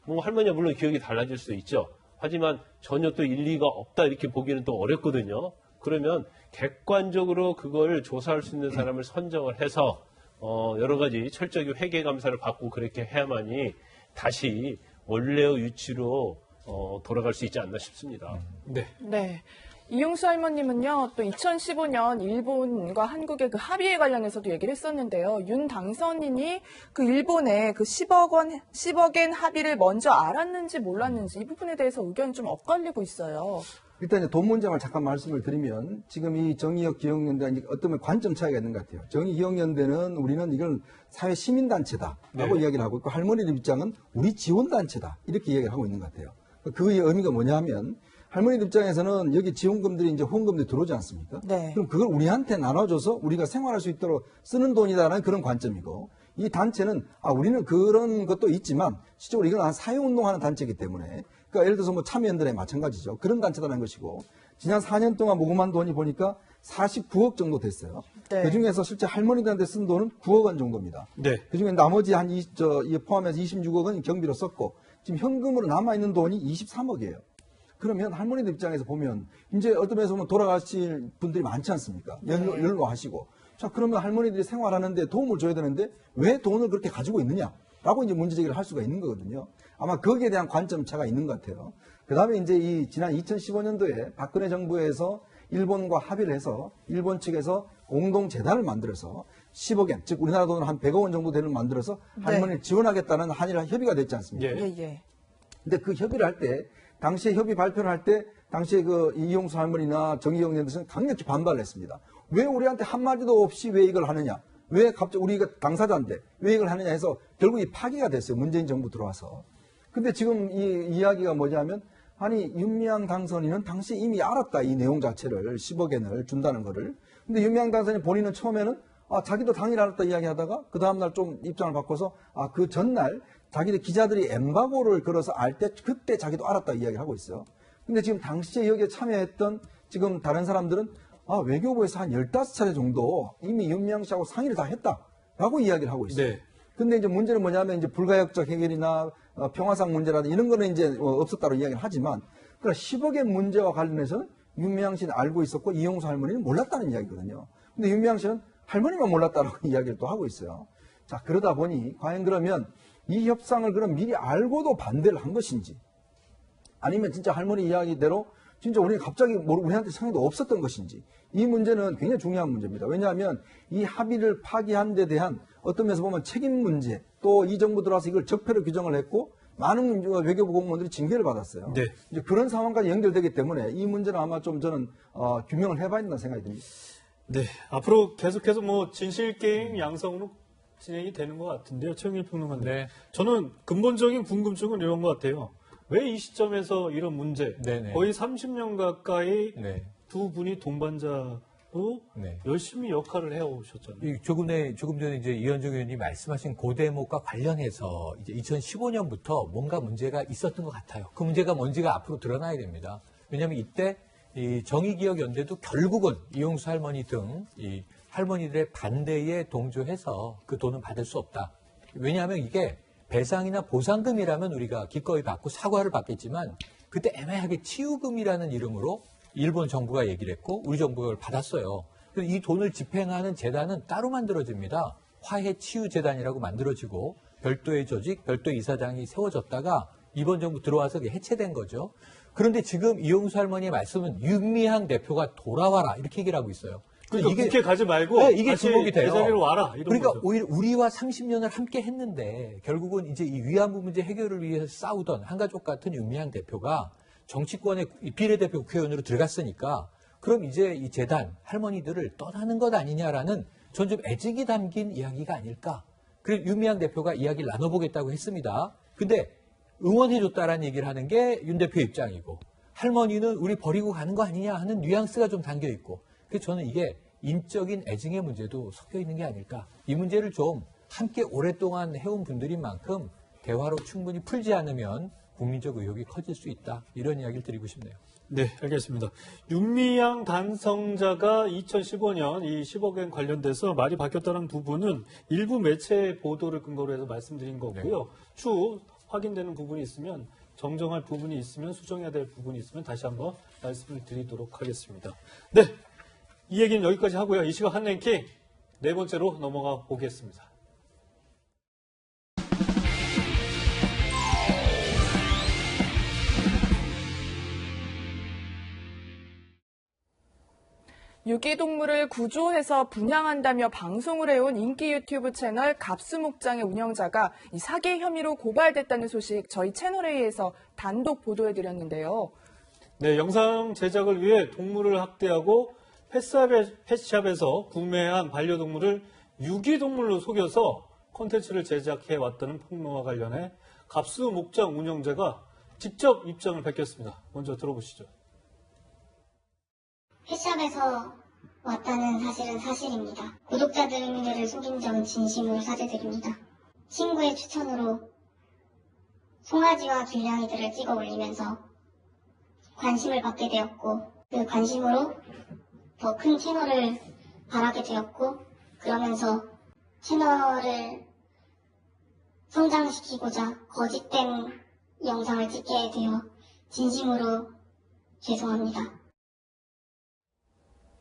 뭐 할머니가 물론 기억이 달라질 수도 있죠. 하지만 전혀 또 일리가 없다 이렇게 보기는 또 어렵거든요. 그러면 객관적으로 그걸 조사할 수 있는 사람을 선정을 해서 여러 가지 철저하게 회계 감사를 받고 그렇게 해야만이 다시 원래의 위치로 돌아갈 수 있지 않나 싶습니다. 네. 네. 이용수 할머님은요, 또 2015년 일본과 한국의 그 합의에 관련해서도 얘기를 했었는데요. 윤 당선인이 그 일본의 그 10억엔 합의를 먼저 알았는지 몰랐는지 이 부분에 대해서 의견이 좀 엇갈리고 있어요. 일단 이제 돈 문제만 잠깐 말씀을 드리면 지금 이 정의역 기억연대가 어떤 면에 관점 차이가 있는 것 같아요. 정의기억연대는 우리는 이걸 사회 시민단체다라고 이야기를 하고 있고 할머니들 입장은 우리 지원단체다 이렇게 이야기를 하고 있는 것 같아요. 그 의미가 뭐냐면 할머니들 입장에서는 여기 지원금들이 이제 후원금들이 들어오지 않습니까? 네. 그럼 그걸 우리한테 나눠줘서 우리가 생활할 수 있도록 쓰는 돈이다라는 그런 관점이고 이 단체는 우리는 그런 것도 있지만 실제로 이건 사회운동하는 단체이기 때문에 그러니까 예를 들어서 뭐 참여연대에 마찬가지죠. 그런 단체라는 것이고 지난 4년 동안 모금한 돈이 보니까 49억 정도 됐어요. 네. 그중에서 실제 할머니들한테 쓴 돈은 9억 원 정도입니다. 네. 그중에 나머지 포함해서 26억 원 경비로 썼고 지금 현금으로 남아있는 돈이 23억이에요. 그러면 할머니들 입장에서 보면 이제 어떤 면에서 보면 돌아가실 분들이 많지 않습니까? 연로하시고. 자, 그러면 할머니들이 생활하는데 도움을 줘야 되는데 왜 돈을 그렇게 가지고 있느냐라고 이제 문제 제기를 할 수가 있는 거거든요. 아마 거기에 대한 관점 차가 있는 것 같아요. 그 다음에 이제 이 지난 2015년도에 박근혜 정부에서 일본과 합의를 해서 일본 측에서 공동재단을 만들어서 10억엔, 즉 우리나라 돈으로 한 100억 원 정도 되는 만들어서 할머니를 지원하겠다는 한일 협의가 됐지 않습니까? 예. 근데 그 협의를 할 때 당시에 협의 발표를 할 때 당시에 그 이용수 할머니나 정의용연대에서는 강력히 반발을 했습니다. 왜 우리한테 한마디도 없이 왜 이걸 하느냐? 왜 갑자기 우리가 당사자인데 왜 이걸 하느냐 해서 결국 이 파기가 됐어요. 문재인 정부 들어와서. 근데 지금 이 이야기가 뭐냐면 아니 윤미향 당선인은 당시에 이미 알았다. 이 내용 자체를 10억엔을 준다는 거를. 근데 윤미향 당선인 본인은 처음에는 자기도 당일 알았다 이야기하다가 그 다음날 좀 입장을 바꿔서 그 전날 자기들 기자들이 엠바고를 걸어서 알 때 그때 자기도 알았다 이야기를 하고 있어요. 근데 지금 당시에 여기에 참여했던 지금 다른 사람들은 외교부에서 한 15차례 정도 이미 윤미향 씨하고 상의를 다 했다라고 이야기를 하고 있어요. 네. 근데 이제 문제는 뭐냐면 이제 불가역적 해결이나 평화상 문제라든지 이런 거는 이제 없었다고 이야기를 하지만 그러니까 10억의 문제와 관련해서는 윤미향 씨는 알고 있었고 이용수 할머니는 몰랐다는 이야기거든요. 근데 윤미향 씨는 할머니만 몰랐다라고 이야기를 또 하고 있어요. 자, 그러다 보니 과연 그러면 이 협상을 그럼 미리 알고도 반대를 한 것인지 아니면 진짜 할머니 이야기대로 진짜 우리가 갑자기 우리한테 상의도 없었던 것인지 이 문제는 굉장히 중요한 문제입니다. 왜냐하면 이 합의를 파기한 데 대한 어떤 면에서 보면 책임 문제 또 이 정부 들어와서 이걸 적폐로 규정을 했고 많은 외교부 공무원들이 징계를 받았어요. 네. 이제 그런 상황까지 연결되기 때문에 이 문제는 아마 좀 저는 규명을 해봐야 된다는 생각이 듭니다. 네. 앞으로 계속해서 진실 게임 양성으로 진행이 되는 것 같은데요. 최영일 평론가님. 네. 저는 근본적인 궁금증은 이런 것 같아요. 왜 이 시점에서 이런 문제, 네네. 거의 30년 가까이 네. 두 분이 동반자로 네. 열심히 역할을 해오셨잖아요. 조금 전에 이제 이현정 의원님 말씀하신 그 대목과 관련해서 이제 2015년부터 뭔가 문제가 있었던 것 같아요. 그 문제가 뭔지가 앞으로 드러나야 됩니다. 왜냐하면 이때 이 정의기억연대도 결국은 이용수 할머니 등 이 할머니들의 반대에 동조해서 그 돈은 받을 수 없다. 왜냐하면 이게 배상이나 보상금이라면 우리가 기꺼이 받고 사과를 받겠지만 그때 애매하게 치유금이라는 이름으로 일본 정부가 얘기를 했고 우리 정부가 그걸 받았어요. 이 돈을 집행하는 재단은 따로 만들어집니다. 화해치유재단이라고 만들어지고 별도의 조직, 별도의 이사장이 세워졌다가 이번 정부 들어와서 해체된 거죠. 그런데 지금 이용수 할머니의 말씀은 윤미향 대표가 돌아와라 이렇게 얘기를 하고 있어요. 그러니까 이게 국회 가지 말고 네, 이게 다시 주목이 돼요. 제자리로 와라. 이런 그러니까 거죠. 오히려 우리와 30년을 함께 했는데 결국은 이제 이 위안부 문제 해결을 위해서 싸우던 한가족 같은 윤미향 대표가 정치권의 비례대표 국회의원으로 들어갔으니까 그럼 이제 이 재단 할머니들을 떠나는 것 아니냐라는 전 좀 애증이 담긴 이야기가 아닐까. 그래서 윤미향 대표가 이야기를 나눠보겠다고 했습니다. 근데 응원해줬다라는 얘기를 하는 게 윤 대표 입장이고 할머니는 우리 버리고 가는 거 아니냐 하는 뉘앙스가 좀 담겨 있고 그래서 저는 이게 인적인 애증의 문제도 섞여 있는 게 아닐까. 이 문제를 좀 함께 오랫동안 해온 분들인 만큼 대화로 충분히 풀지 않으면 국민적 의혹이 커질 수 있다. 이런 이야기를 드리고 싶네요. 네, 알겠습니다. 윤미향 단성자가 2015년 이 10억엔 관련돼서 말이 바뀌었다는 부분은 일부 매체 보도를 근거로 해서 말씀드린 거고요. 추후 확인되는 부분이 있으면 정정할 부분이 있으면 수정해야 될 부분이 있으면 다시 한번 말씀을 드리도록 하겠습니다. 네, 이 얘기는 여기까지 하고요. 이 시각 한랭킹 네 번째로 넘어가 보겠습니다. 유기동물을 구조해서 분양한다며 방송을 해온 인기 유튜브 채널 갑수목장의 운영자가 이 사기 혐의로 고발됐다는 소식 저희 채널A에서 단독 보도해드렸는데요. 네, 영상 제작을 위해 동물을 학대하고 펫샵에서 구매한 반려동물을 유기동물로 속여서 콘텐츠를 제작해왔다는 폭로와 관련해 갑수목장 운영자가 직접 입장을 밝혔습니다. 먼저 들어보시죠. 펫샵에서 왔다는 사실은 사실입니다. 구독자들을 속인 점은 진심으로 사죄드립니다. 친구의 추천으로 송아지와 길냥이들을 찍어 올리면서 관심을 받게 되었고 그 관심으로 더 큰 채널을 바라게 되었고 그러면서 채널을 성장시키고자 거짓된 영상을 찍게 되어 진심으로 죄송합니다.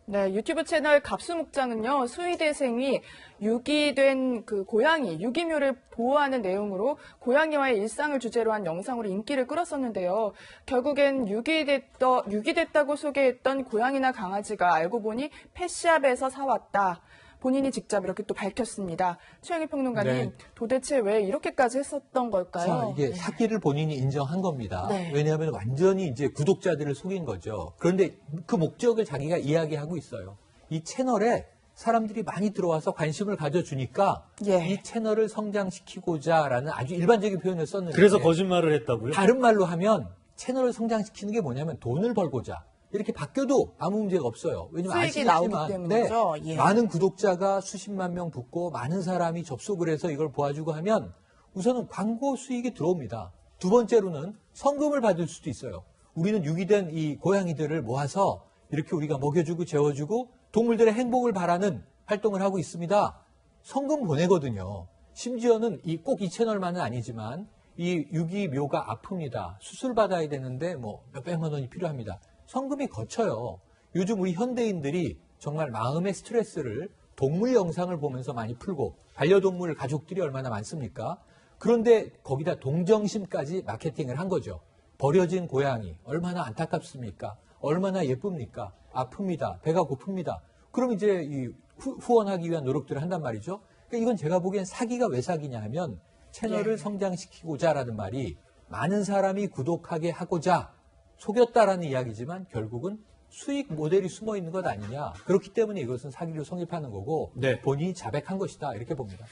네, 유튜브 채널 갑수목장은요, 수의대생이 유기된 그 고양이, 유기묘를 보호하는 내용으로 고양이와의 일상을 주제로 한 영상으로 인기를 끌었었는데요. 결국엔 유기됐다고 소개했던 고양이나 강아지가 알고 보니 펫샵에서 사왔다. 본인이 직접 이렇게 또 밝혔습니다. 최영희 평론가님, 네. 도대체 왜 이렇게까지 했었던 걸까요? 자, 이게 사기를 본인이 인정한 겁니다. 네. 왜냐하면 완전히 이제 구독자들을 속인 거죠. 그런데 그 목적을 자기가 이야기하고 있어요. 이 채널에 사람들이 많이 들어와서 관심을 가져주니까 예. 이 채널을 성장시키고자라는 아주 일반적인 표현을 썼는데 그래서 거짓말을 했다고요? 다른 말로 하면 채널을 성장시키는 게 뭐냐면 돈을 벌고자. 이렇게 바뀌어도 아무 문제가 없어요. 왜냐면 수익이 나오기 아시겠지만 때문이죠. 예. 많은 구독자가 수십만 명 붙고 많은 사람이 접속을 해서 이걸 보아주고 하면 우선은 광고 수익이 들어옵니다. 두 번째로는 성금을 받을 수도 있어요. 우리는 유기된 이 고양이들을 모아서 이렇게 우리가 먹여주고 재워주고 동물들의 행복을 바라는 활동을 하고 있습니다. 성금 보내거든요. 심지어는 꼭 이 채널만은 아니지만 이 유기묘가 아픕니다. 수술 받아야 되는데 뭐 몇백만 원이 필요합니다. 성금이 거쳐요. 요즘 우리 현대인들이 정말 마음의 스트레스를 동물 영상을 보면서 많이 풀고 반려동물 가족들이 얼마나 많습니까? 그런데 거기다 동정심까지 마케팅을 한 거죠. 버려진 고양이 얼마나 안타깝습니까? 얼마나 예쁩니까? 아픕니다. 배가 고픕니다. 그럼 이제 이 후원하기 위한 노력들을 한단 말이죠. 그러니까 이건 제가 보기엔 사기가 왜 사기냐 하면 채널을 성장시키고자라는 말이 많은 사람이 구독하게 하고자 속였다라는 이야기지만 결국은 수익 모델이 숨어 있는 것 아니냐. 그렇기 때문에 이것은 사기로 성립하는 거고 네. 본인이 자백한 것이다. 이렇게 봅니다.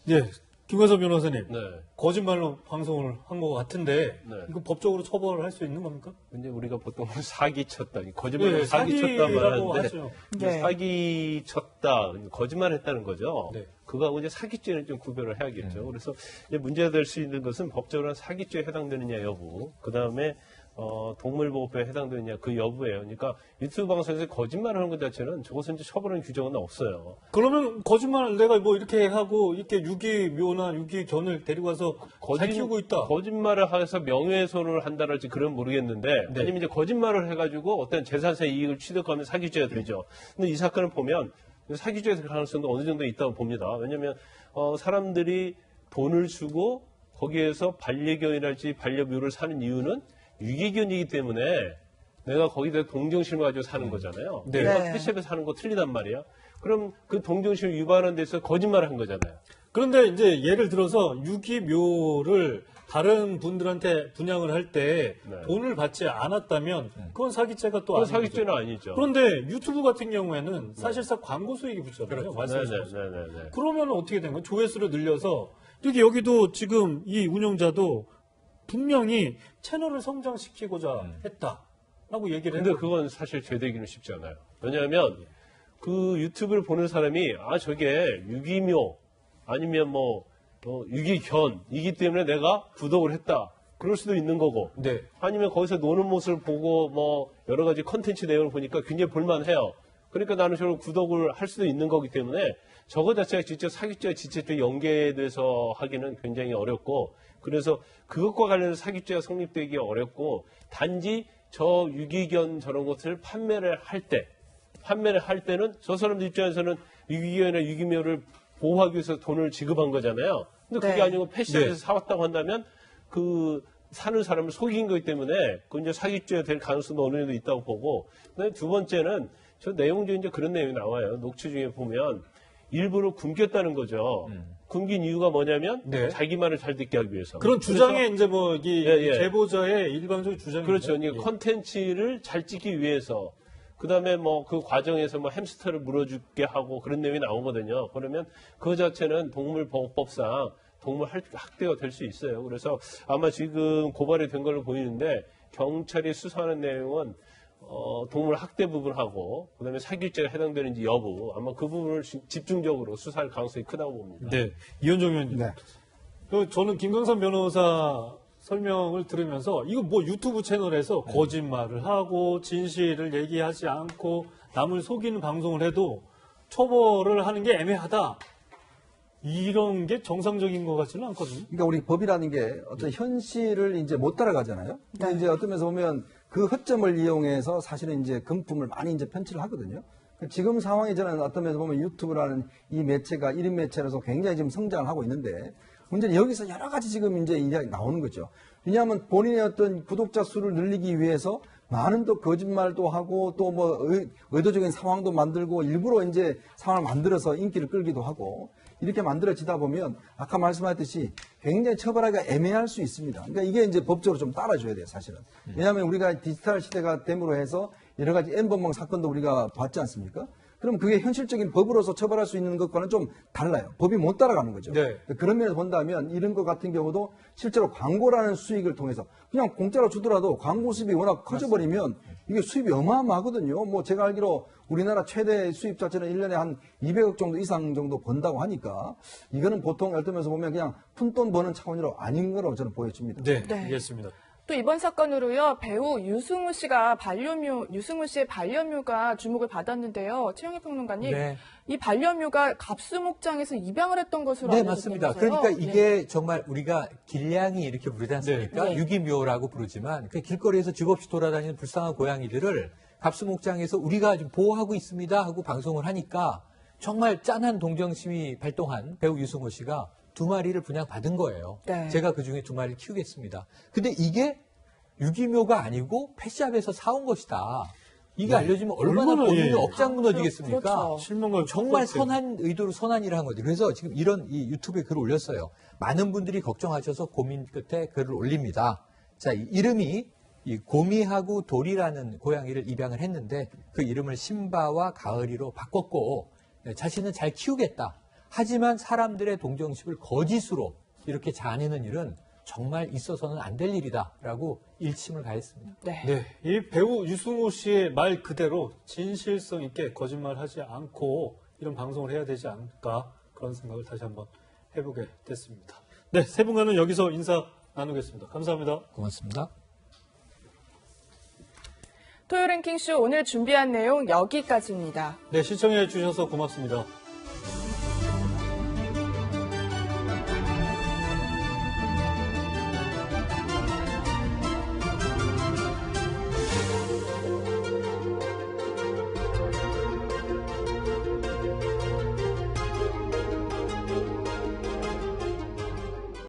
네, 김관섭 변호사님. 네. 거짓말로 방송을 한 것 같은데 네. 이거 법적으로 처벌을 할 수 있는 겁니까? 근데 우리가 보통 사기쳤다, 거짓말로 네, 사기쳤다 사기라고 말하는데 하죠. 네. 사기쳤다, 거짓말했다는 거죠. 네. 그거하고 이제 사기죄는 좀 구별을 해야겠죠. 그래서 이제 문제가 될 수 있는 것은 법적으로는 사기죄에 해당되느냐 여부, 그 다음에 동물보호법에 해당되느냐 그 여부예요. 그러니까 유튜브 방송에서 거짓말을 하는 것 자체는 저것은 이제 처벌하는 규정은 없어요. 그러면 거짓말 내가 뭐 이렇게 하고 이렇게 유기묘나 유기견을 데리고 와서 잘 키우고 있다. 거짓말을 해서 명예훼손을 한다랄지 그런 모르겠는데 네. 아니면 이제 거짓말을 해가지고 어떤 재산세 이익을 취득하면 사기죄가 되죠. 근데 이 사건을 보면 사기죄의 가능성도 어느 정도 있다고 봅니다. 왜냐하면 사람들이 돈을 주고 거기에서 반려견이랄지 반려묘를 사는 이유는 유기견이기 때문에 내가 거기다 동정심을 가지고 사는 거잖아요. 네. 내가 네. 펫샵에서 사는 거 틀리단 말이야. 그럼 그 동정심을 유발하는 데서 거짓말을 한 거잖아요. 그런데 이제 예를 들어서 유기묘를 다른 분들한테 분양을 할 때 네. 돈을 받지 않았다면 그건 사기죄가 또 그건 아니죠. 사기죄는 아니죠. 그런데 유튜브 같은 경우에는 사실상 광고 수익이 붙잖아요. 말씀하신 것처럼. 네네네. 그러면 어떻게 된 거예요? 조회수를 늘려서 여기도 지금 이 운영자도 분명히 채널을 성장시키고자 했다라고 얘기를 근데 했는데 그건 사실 죄되기는 쉽지 않아요. 왜냐하면 그 유튜브를 보는 사람이 저게 유기묘 아니면 뭐 유기견이기 때문에 내가 구독을 했다. 그럴 수도 있는 거고. 네. 아니면 거기서 노는 모습을 보고 뭐 여러 가지 컨텐츠 내용을 보니까 굉장히 볼만해요. 그러니까 나는 저를 구독을 할 수도 있는 거기 때문에 저거 자체가 진짜 사기죄와 지체죄 연계돼서 하기는 굉장히 어렵고 그래서 그것과 관련해서 사기죄가 성립되기 어렵고 단지 저 유기견 저런 것을 판매를 할 때는 저 사람들 입장에서는 유기견이나 유기묘를 보호하기 위해서 돈을 지급한 거잖아요. 근데 그게 네. 아니고 펫샵에서 사왔다고 한다면 그 사는 사람을 속인 거기 때문에 그 이제 사기죄가 될 가능성도 어느 정도 있다고 보고 그다음에 두 번째는 저 내용 중에 이제 그런 내용이 나와요. 녹취 중에 보면 일부러 굶겼다는 거죠. 굶긴 이유가 뭐냐면 네. 자기 말을 잘 듣게 하기 위해서. 그런 주장에 이제 뭐 이 예. 제보자의 일반적인 주장이 그렇죠. 이게 컨텐츠를 잘 찍기 위해서. 그다음에 뭐 그 과정에서 뭐 햄스터를 물어주게 하고 그런 내용이 나오거든요. 그러면 그 자체는 동물보호법상 동물 학대가 될 수 있어요. 그래서 아마 지금 고발이 된 걸로 보이는데 경찰이 수사하는 내용은 동물 학대 부분하고 그다음에 사기죄가 해당되는지 여부 아마 그 부분을 집중적으로 수사할 가능성이 크다고 봅니다. 네, 이현정 의원님. 네. 저는 김광선 변호사 설명을 들으면서 이거 뭐 유튜브 채널에서 거짓말을 하고 진실을 얘기하지 않고 남을 속이는 방송을 해도 처벌을 하는 게 애매하다. 이런 게 정상적인 것 같지는 않거든요. 그러니까 우리 법이라는 게 어떤 현실을 이제 못 따라가잖아요. 근데 이제 어떤 면에서 보면 그 허점을 이용해서 사실은 이제 금품을 많이 이제 편취를 하거든요. 지금 상황이 저는 어떤 면에서 보면 유튜브라는 이 매체가 1인 매체로서 굉장히 지금 성장을 하고 있는데 문제는 여기서 여러 가지 지금 이제 이야기 나오는 거죠. 왜냐하면 본인의 어떤 구독자 수를 늘리기 위해서 많은 또 거짓말도 하고 또 뭐 의도적인 상황도 만들고 일부러 이제 상황을 만들어서 인기를 끌기도 하고 이렇게 만들어지다 보면 아까 말씀하셨듯이 굉장히 처벌하기가 애매할 수 있습니다. 그러니까 이게 이제 법적으로 좀 따라줘야 돼요, 사실은. 왜냐하면 우리가 디지털 시대가 됨으로 해서 여러 가지 N번방 사건도 우리가 봤지 않습니까? 그럼 그게 현실적인 법으로서 처벌할 수 있는 것과는 좀 달라요. 법이 못 따라가는 거죠. 네. 그런 면에서 본다면 이런 것 같은 경우도 실제로 광고라는 수익을 통해서 그냥 공짜로 주더라도 광고 수입이 워낙 커져버리면 이게 수입이 어마어마하거든요. 뭐 제가 알기로 우리나라 최대 수입 자체는 1년에 한 200억 정도 이상 정도 번다고 하니까 이거는 보통 예를 들면서 보면 그냥 푼돈 버는 차원으로 아닌 거로 저는 보여집니다. 네, 네. 알겠습니다. 또 이번 사건으로요, 배우 유승우 씨의 반려묘가 주목을 받았는데요. 최영희 평론가님, 네. 이 반려묘가 갑수목장에서 입양을 했던 것으로 네, 알려지고 맞습니다. 있어서요. 그러니까 이게 정말 우리가 길냥이 이렇게 부르지 않습니까? 네. 유기묘라고 부르지만 그 길거리에서 집없이 돌아다니는 불쌍한 고양이들을 갑수목장에서 우리가 지금 보호하고 있습니다 하고 방송을 하니까 정말 짠한 동정심이 발동한 배우 유승호 씨가 2마리를 분양받은 거예요. 네. 제가 그중에 2마리를 키우겠습니다. 근데 이게 유기묘가 아니고 펫샵에서 사온 것이다. 이게 알려지면 얼마나 본인의 업장 무너지겠습니까? 그렇죠. 실망을 정말 선한 의도로 선한 일을 한 거죠. 그래서 지금 이런 이 유튜브에 글을 올렸어요. 많은 분들이 걱정하셔서 고민 끝에 글을 올립니다. 자, 이 이름이 이 고미하고 돌이라는 고양이를 입양을 했는데 그 이름을 신바와 가을이로 바꿨고 자신은 잘 키우겠다. 하지만 사람들의 동정심을 거짓으로 이렇게 자아내는 일은 정말 있어서는 안 될 일이다라고 일침을 가했습니다. 네. 네, 이 배우 유승우 씨의 말 그대로 진실성 있게 거짓말하지 않고 이런 방송을 해야 되지 않을까 그런 생각을 다시 한번 해보게 됐습니다. 네, 세 분과는 여기서 인사 나누겠습니다. 감사합니다. 고맙습니다. 토요 랭킹쇼 오늘 준비한 내용 여기까지입니다. 네, 시청해 주셔서 고맙습니다.